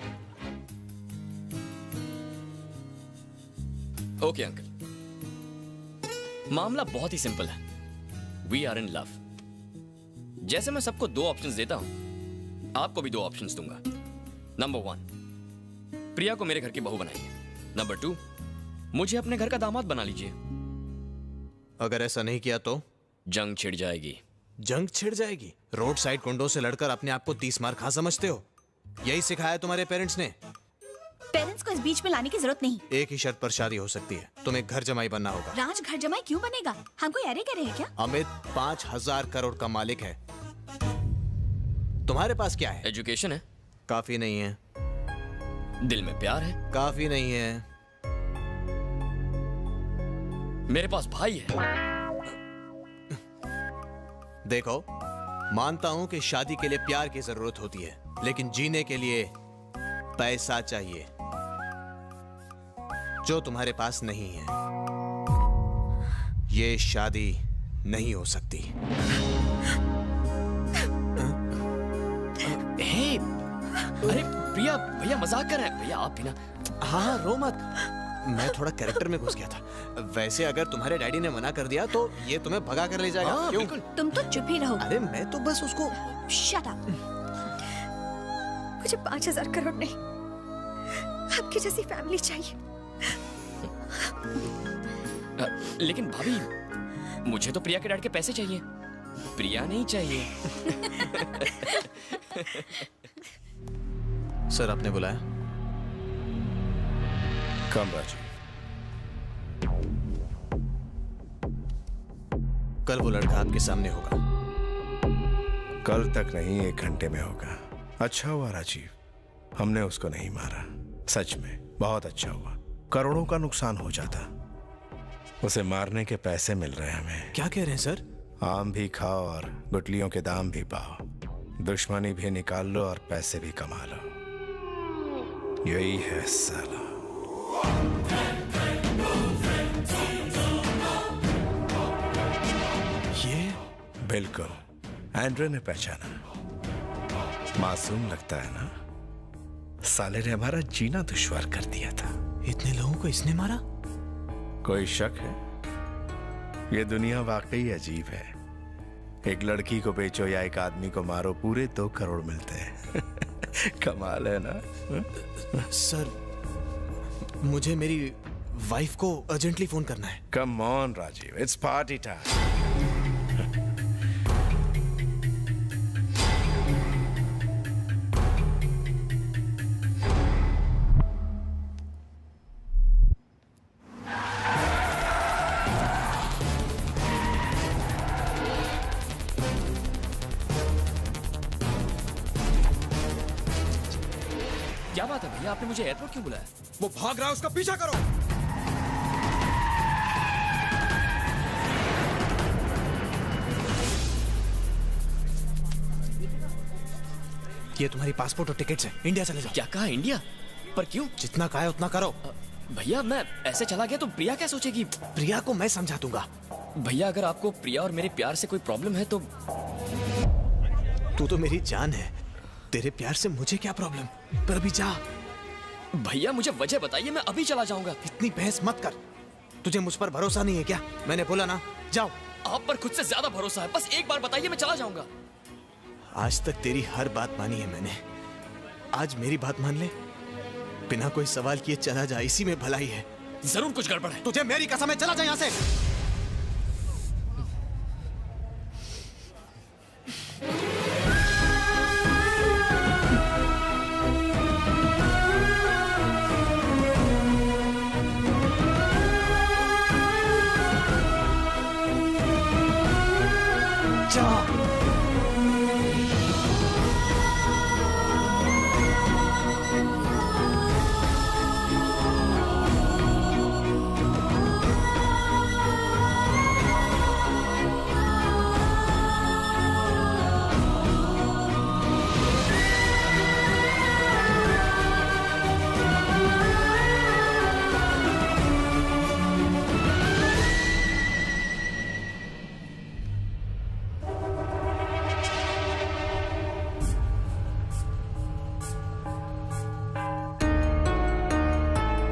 ओके अंकल, मामला बहुत ही सिंपल है। We are in love. जैसे मैं सबको 2 ऑप्शंस देता हूं, आपको भी 2 ऑप्शंस दूंगा। नंबर 1, प्रिया को मेरे घर की बहू बनाइए। नंबर 2, मुझे अपने घर का दामाद बना लीजिए।
अगर ऐसा नहीं किया तो
जंग छिड़ जाएगी।
जंग छिड़ जाएगी? रोड साइड गुंडों से लड़कर अपने आप को 30 मार खा समझते हो? यही सिखाया तुम्हारे पेरेंट्स ने?
पेरेंट्स को इस बीच में लाने की जरूरत नहीं।
एक ही शर्त पर शादी हो सकती है, तुम्हें घर जमाई बनना होगा।
राज घर जमाई क्यों बनेगा? हम कोई अरे करे हैं क्या?
अमित 5000 करोड़ का मालिक है। तुम्हारे पास क्या है?
एजुकेशन है।
काफी नहीं है।
दिल में प्यार है।
काफी नहीं है।
मेरे पास भाई है।
देखो, मानता हूं कि शादी के लिए प्यार की जरूरत होती है, लेकिन जीने के लिए पैसा चाहिए, जो तुम्हारे पास नहीं है। ये शादी नहीं हो सकती।
हे, अरे प्रिया, भैया मजाक कर रहे हैं। भैया आप भी ना।
हाँ, रो मत, मैं थोड़ा कैरेक्टर में घुस गया था। वैसे अगर तुम्हारे डैडी ने मना कर दिया तो ये तुम्हें भगा कर ले जाएगा।
हाँ,
क्यों?
तुम तो चुप ही रहो।
अरे मैं तो बस उसको।
Shut up.
मुझे 5000 करोड़ नहीं, आपकी जैसी फैमिली चाहिए।
लेकिन भाभी, मुझे तो प्रिया के डैड के पैसे चाहिए, प्रिया नहीं चाहिए।
सर आपने बुलाया?
कम राजीव।
कल वो लड़का आपके सामने होगा।
कल तक नहीं, 1 घंटे में होगा। अच्छा हुआ राजीव, हमने उसको नहीं मारा। सच में बहुत अच्छा हुआ। करोड़ों का नुकसान हो जाता। उसे मारने के पैसे मिल रहे हैं हमें।
क्या कह रहे हैं सर?
आम भी खाओ और गुटलियों के दाम भी पाओ। दुश्मनी भी निकाल लो और पैसे भी कमा लो। यही है साला।
ये
बिल्कुल एंड्रे ने पहचाना। मासूम लगता है ना? साले ने हमारा जीना दुश्वार कर दिया था।
इतने लोगों को इसने मारा?
कोई शक है? ये दुनिया वाकई अजीब है। एक लड़की को बेचो या एक आदमी को मारो, पूरे 2 करोड़ मिलते हैं। कमाल है ना?
सर, मुझे मेरी वाइफ को अर्जेंटली फोन करना है।
Come on Rajiv, it's party time.
क्या बात है भैया, आपने मुझे एयरपोर्ट क्यों बुलाया?
वो भाग रहा है, उसका पीछा करो। ये तुम्हारी पासपोर्ट और टिकट्स हैं, इंडिया चले जाओ।
क्या कहा इंडिया? पर क्यों?
जितना कहा है उतना करो।
भैया मैं ऐसे चला गया तो प्रिया क्या सोचेगी?
प्रिया को मैं समझा दूंगा।
भैया अगर आपको प्रिया और मेरे प्यार से कोई प्रॉब्लम है तो।
तू तो मेरी जान है, तेरे प्यार से मुझे क्या प्रॉब्लम? पर अभी जा।
भैया मुझे वजह बताइए, मैं अभी चला जाऊंगा।
इतनी बहस मत कर। तुझे मुझ पर भरोसा नहीं है क्या? मैंने बोला ना, जाओ।
आप पर खुद से ज्यादा भरोसा है, बस एक बार बताइए, मैं चला जाऊंगा।
आज तक तेरी हर बात मानी है मैंने, आज मेरी बात मान ले। बिना कोई सवाल किए चला जा, इसी में भलाई है।
जरूर कुछ गड़बड़ है।
तुझे मेरी कसम है, चला जा यहाँ से।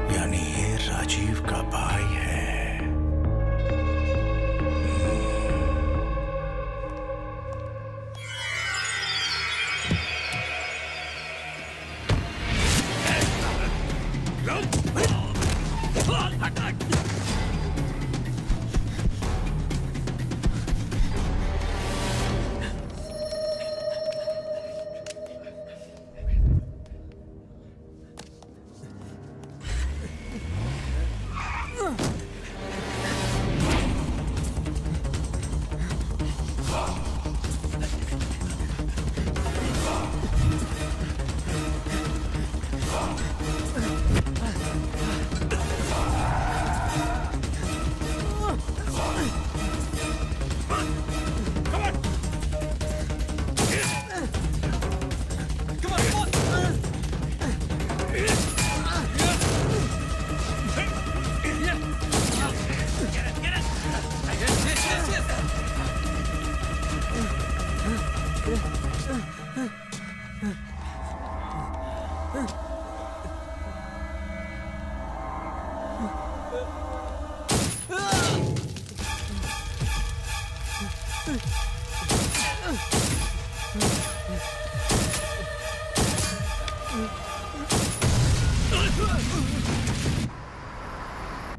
यानी ये राजीव का भाई है।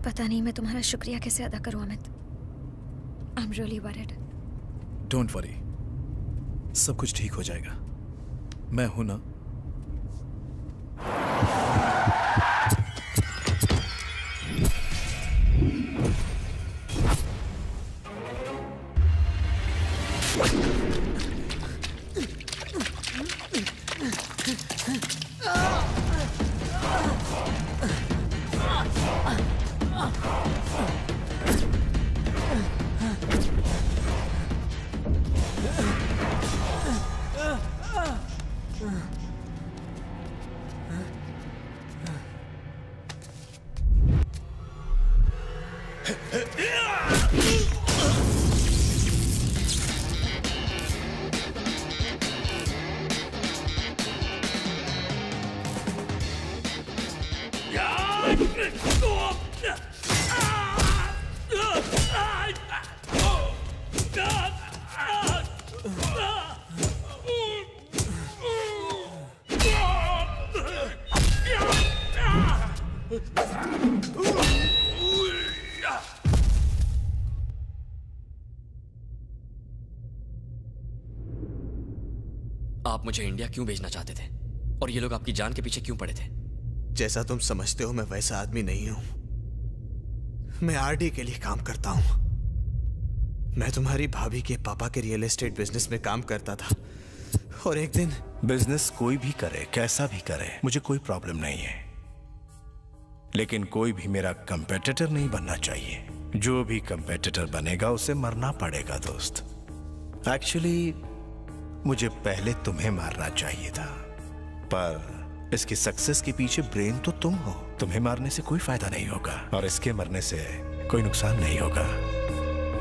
पता नहीं मैं तुम्हारा शुक्रिया कैसे अदा करूं Amit. I am really worried.
Don't worry, सब कुछ ठीक हो जाएगा। मैं हूं ना।
आप मुझे इंडिया क्यों भेजना चाहते थे और ये लोग आपकी जान के पीछे क्यों पड़े थे?
जैसा तुम समझते हो मैं वैसा आदमी नहीं हूं। मैं आरडी के लिए काम करता हूं। मैं तुम्हारी भाभी के पापा के रियल एस्टेट बिजनेस में काम करता था और एक दिन
बिजनेस कोई भी करे, कैसा भी करे, मुझे कोई प्रॉब्लम नहीं है, लेकिन कोई भी मेरा कंपेटिटर नहीं बनना चाहिए। जो भी कंपेटिटर बनेगा उसे मरना पड़ेगा दोस्त। एक्चुअली मुझे पहले तुम्हें मारना चाहिए था, पर इसकी सक्सेस के पीछे ब्रेन तो तुम हो। तुम्हें मारने से कोई फायदा नहीं होगा और इसके मरने से कोई नुकसान नहीं होगा।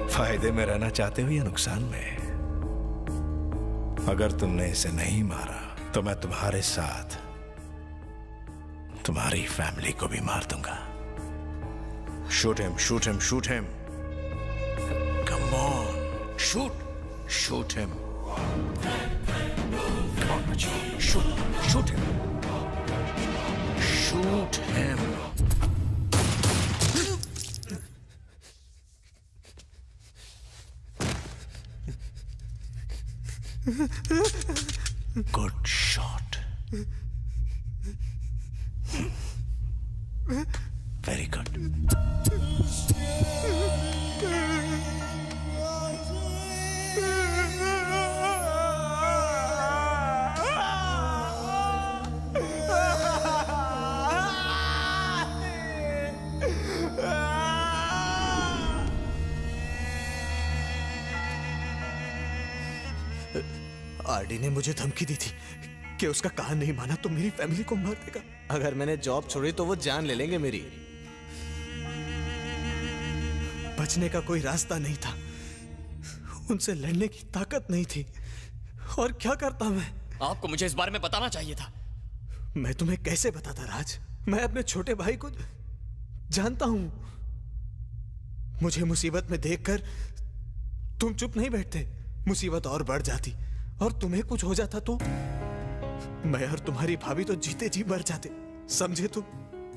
फायदे में रहना चाहते हो या नुकसान में? अगर तुमने इसे नहीं मारा तो मैं तुम्हारे साथ तुम्हारी फैमिली को भी मार दूंगा। Shoot him, shoot him, shoot him. Come on, shoot, shoot him. Come on, बच्चों, shoot, shoot him, shoot him. Good shot. Very good.
RD ने मुझे धमकी दी थी कि उसका कहा नहीं माना तो मेरी फैमिली को मार देगा। अगर मैंने जॉब छोड़ी तो वो जान ले लेंगे मेरी। बचने का कोई रास्ता नहीं था, उनसे लड़ने की ताकत नहीं थी। और क्या करता मैं?
आपको मुझे इस बारे में बताना चाहिए था।
मैं तुम्हें कैसे बताता राज? मैं अपने छोटे भाई को जानता हूं। मुझे मुसीबत में देखकर तुम चुप नहीं बैठते, मुसीबत और बढ़ जाती और तुम्हें कुछ हो जाता तो मैं और तुम्हारी भाभी तो जीते जी मर जाते, समझे तुम?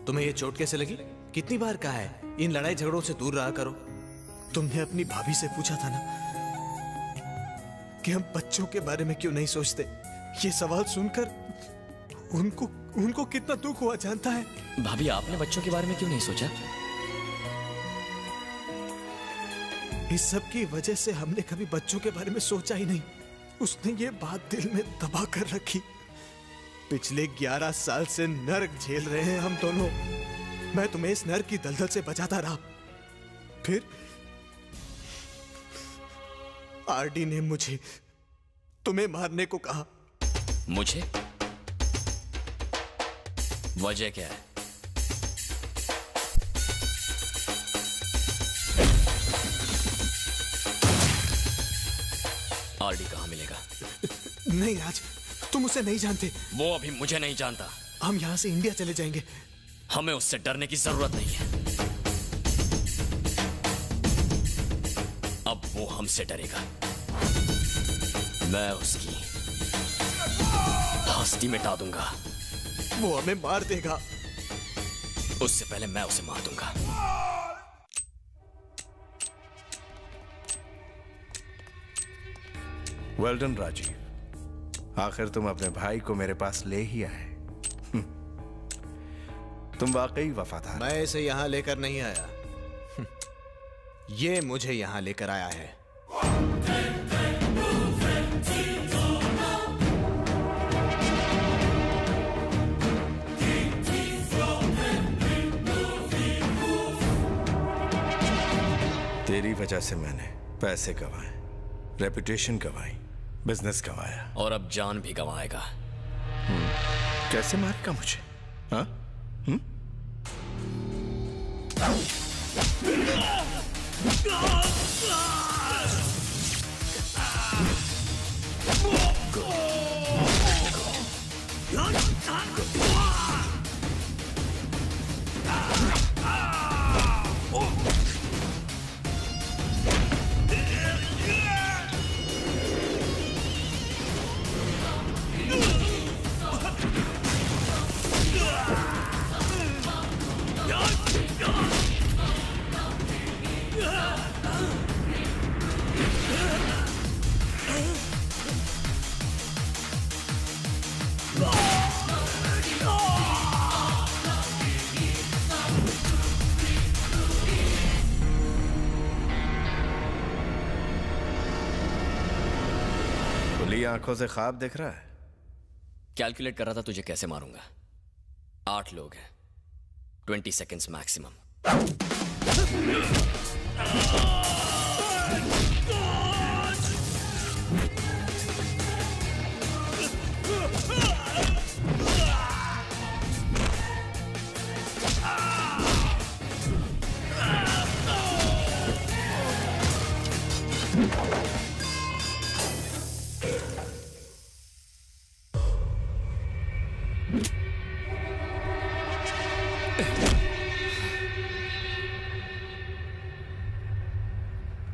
तुम्हें ये चोट कैसे लगी? कितनी बार कहा है इन लड़ाई झगड़ों से दूर रहा करो। तुमने अपनी भाभी से पूछा था ना कि हम बच्चों के बारे में क्यों नहीं सोचते? ये सवाल सुनकर उनको कितना दुख हुआ जानता है?
भाभी, आपने बच्चों के बारे में क्यों नहीं सोचा?
इस सब की वजह से हमने कभी बच्चों के बारे में सोचा ही नहीं। उसने ये बात दिल में दबा कर रखी। पिछले 11 साल से नर्क झेल रहे हैं हम दोनों। मैं तुम्हें इस नर्क की दलदल से बचाता रहा, फिर आरडी ने मुझे तुम्हें मारने को कहा।
मुझे? वजह क्या है? आरडी कहाँ मिलेगा?
नहीं राज, तुम उसे नहीं जानते।
वो अभी मुझे नहीं जानता।
हम यहाँ से इंडिया चले जाएंगे।
हमें उससे डरने की जरूरत नहीं है। अब वो हमसे डरेगा। मैं उसकी हस्ती मिटा दूंगा।
वो हमें मार देगा।
उससे पहले मैं उसे मार दूंगा।
वेल डन राजीव, आखिर तुम अपने भाई को मेरे पास ले ही आए। तुम वाकई वफादार।
मैं इसे यहां लेकर नहीं आया, ये मुझे यहां लेकर आया है।
तेरी वजह से मैंने पैसे गंवाए, रेपुटेशन गंवाई, बिजनेस गंवाया
और अब जान भी गंवाएगा।
कैसे मारेगा मुझे? हाँ? खुली आंखों से ख्वाब देख रहा है?
कैलकुलेट कर रहा था तुझे कैसे मारूंगा। 8 लोग हैं, 20 seconds maximum.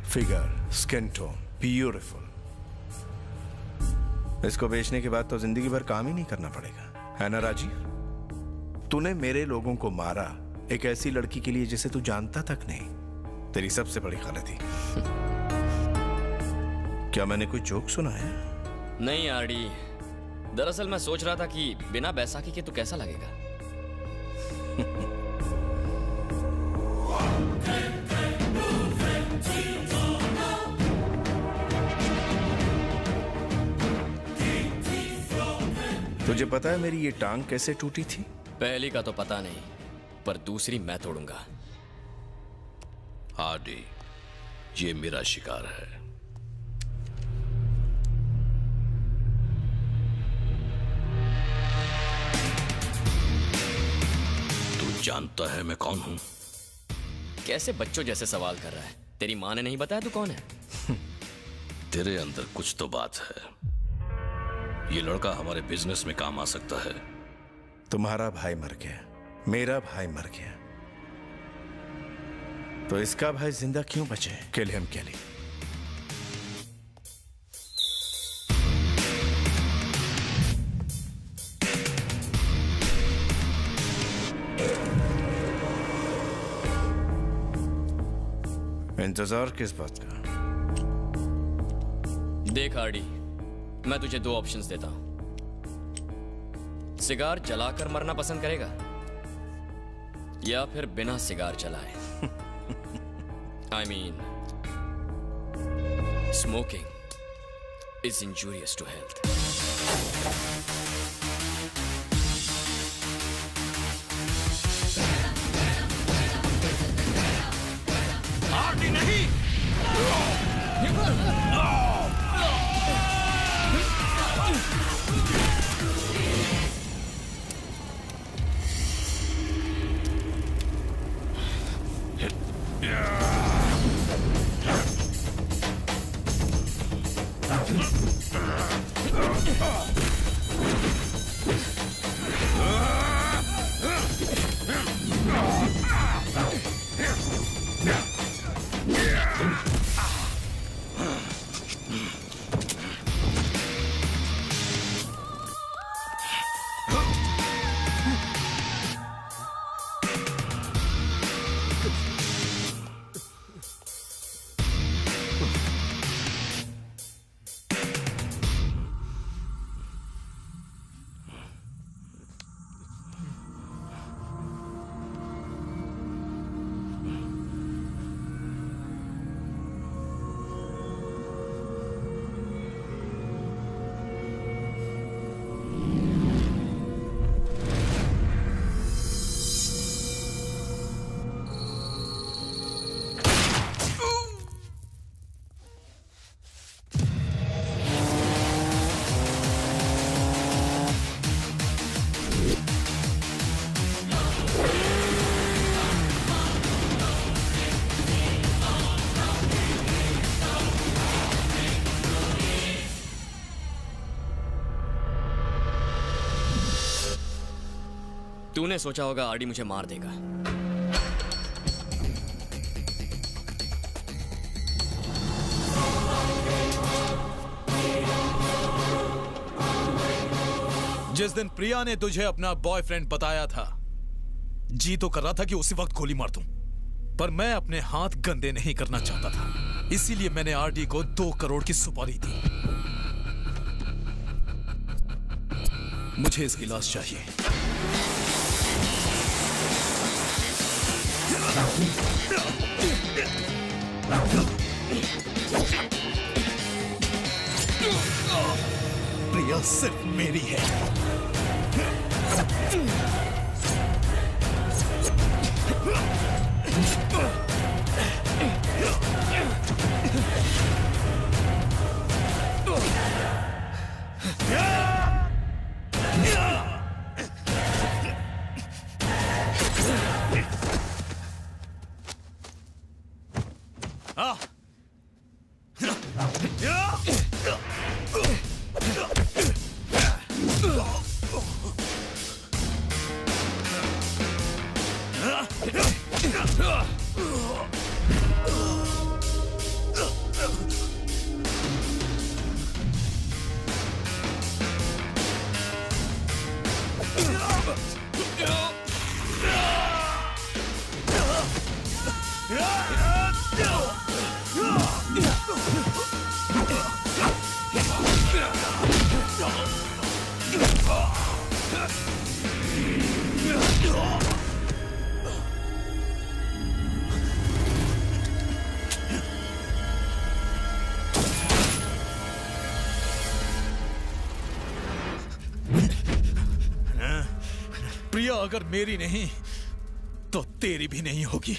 Figure, skin tone, beautiful. इसको बेचने के बाद तो जिंदगी भर काम ही नहीं करना पड़ेगा, है ना राजीव? तूने मेरे लोगों को मारा एक ऐसी लड़की के लिए जिसे तू जानता तक नहीं। तेरी सबसे बड़ी गलती। क्या मैंने कोई जोक सुना है?
नहीं आरडी, दरअसल मैं सोच रहा था कि बिना बैसाखी के तू कैसा लगेगा।
तुझे पता है मेरी ये टांग कैसे टूटी थी?
पहली का तो पता नहीं, पर दूसरी मैं तोड़ूंगा।
आरडी, ये मेरा शिकार है। तू जानता है मैं कौन हूं?
कैसे बच्चों जैसे सवाल कर रहा है? तेरी माँ ने नहीं बताया तू कौन है?
तेरे अंदर कुछ तो बात है। ये लड़का हमारे बिजनेस में काम आ सकता है।
तुम्हारा भाई मर गया, मेरा भाई मर गया, तो इसका भाई जिंदा क्यों बचे? किल हिम केली। इंतजार किस बात का?
देख आरडी, मैं तुझे दो ऑप्शंस देता हूं। सिगार जलाकर मरना पसंद करेगा या फिर बिना सिगार जलाए? I mean, smoking is injurious to health.
RD नहीं!
तूने सोचा होगा आरडी मुझे मार देगा।
जिस दिन प्रिया ने तुझे अपना बॉयफ्रेंड बताया था, जी तो कर रहा था कि उसी वक्त गोली मार दूं, पर मैं अपने हाथ गंदे नहीं करना चाहता था, इसीलिए मैंने आरडी को 2 करोड़ की सुपारी दी। मुझे इसकी लाश चाहिए। प्रिया सिर्फ मेरी है। अगर मेरी नहीं तो तेरी भी नहीं होगी।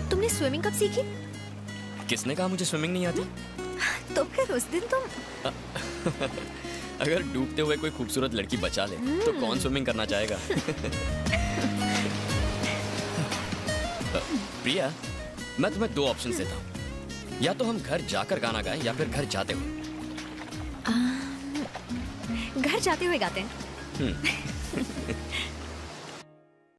तुमने स्विमिंग कब सीखी?
किसने कहा मुझे स्विमिंग नहीं आती?
तो फिर उस दिन तुम
अगर डूबते हुए कोई खूबसूरत लड़की बचा ले तो कौन स्विमिंग करना चाहेगा? प्रिया, मैं तुम्हें दो ऑप्शन देता हूँ। या तो हम घर जाकर गाना गाएं या फिर घर जाते हुए।
घर जाते हुए गाते हैं।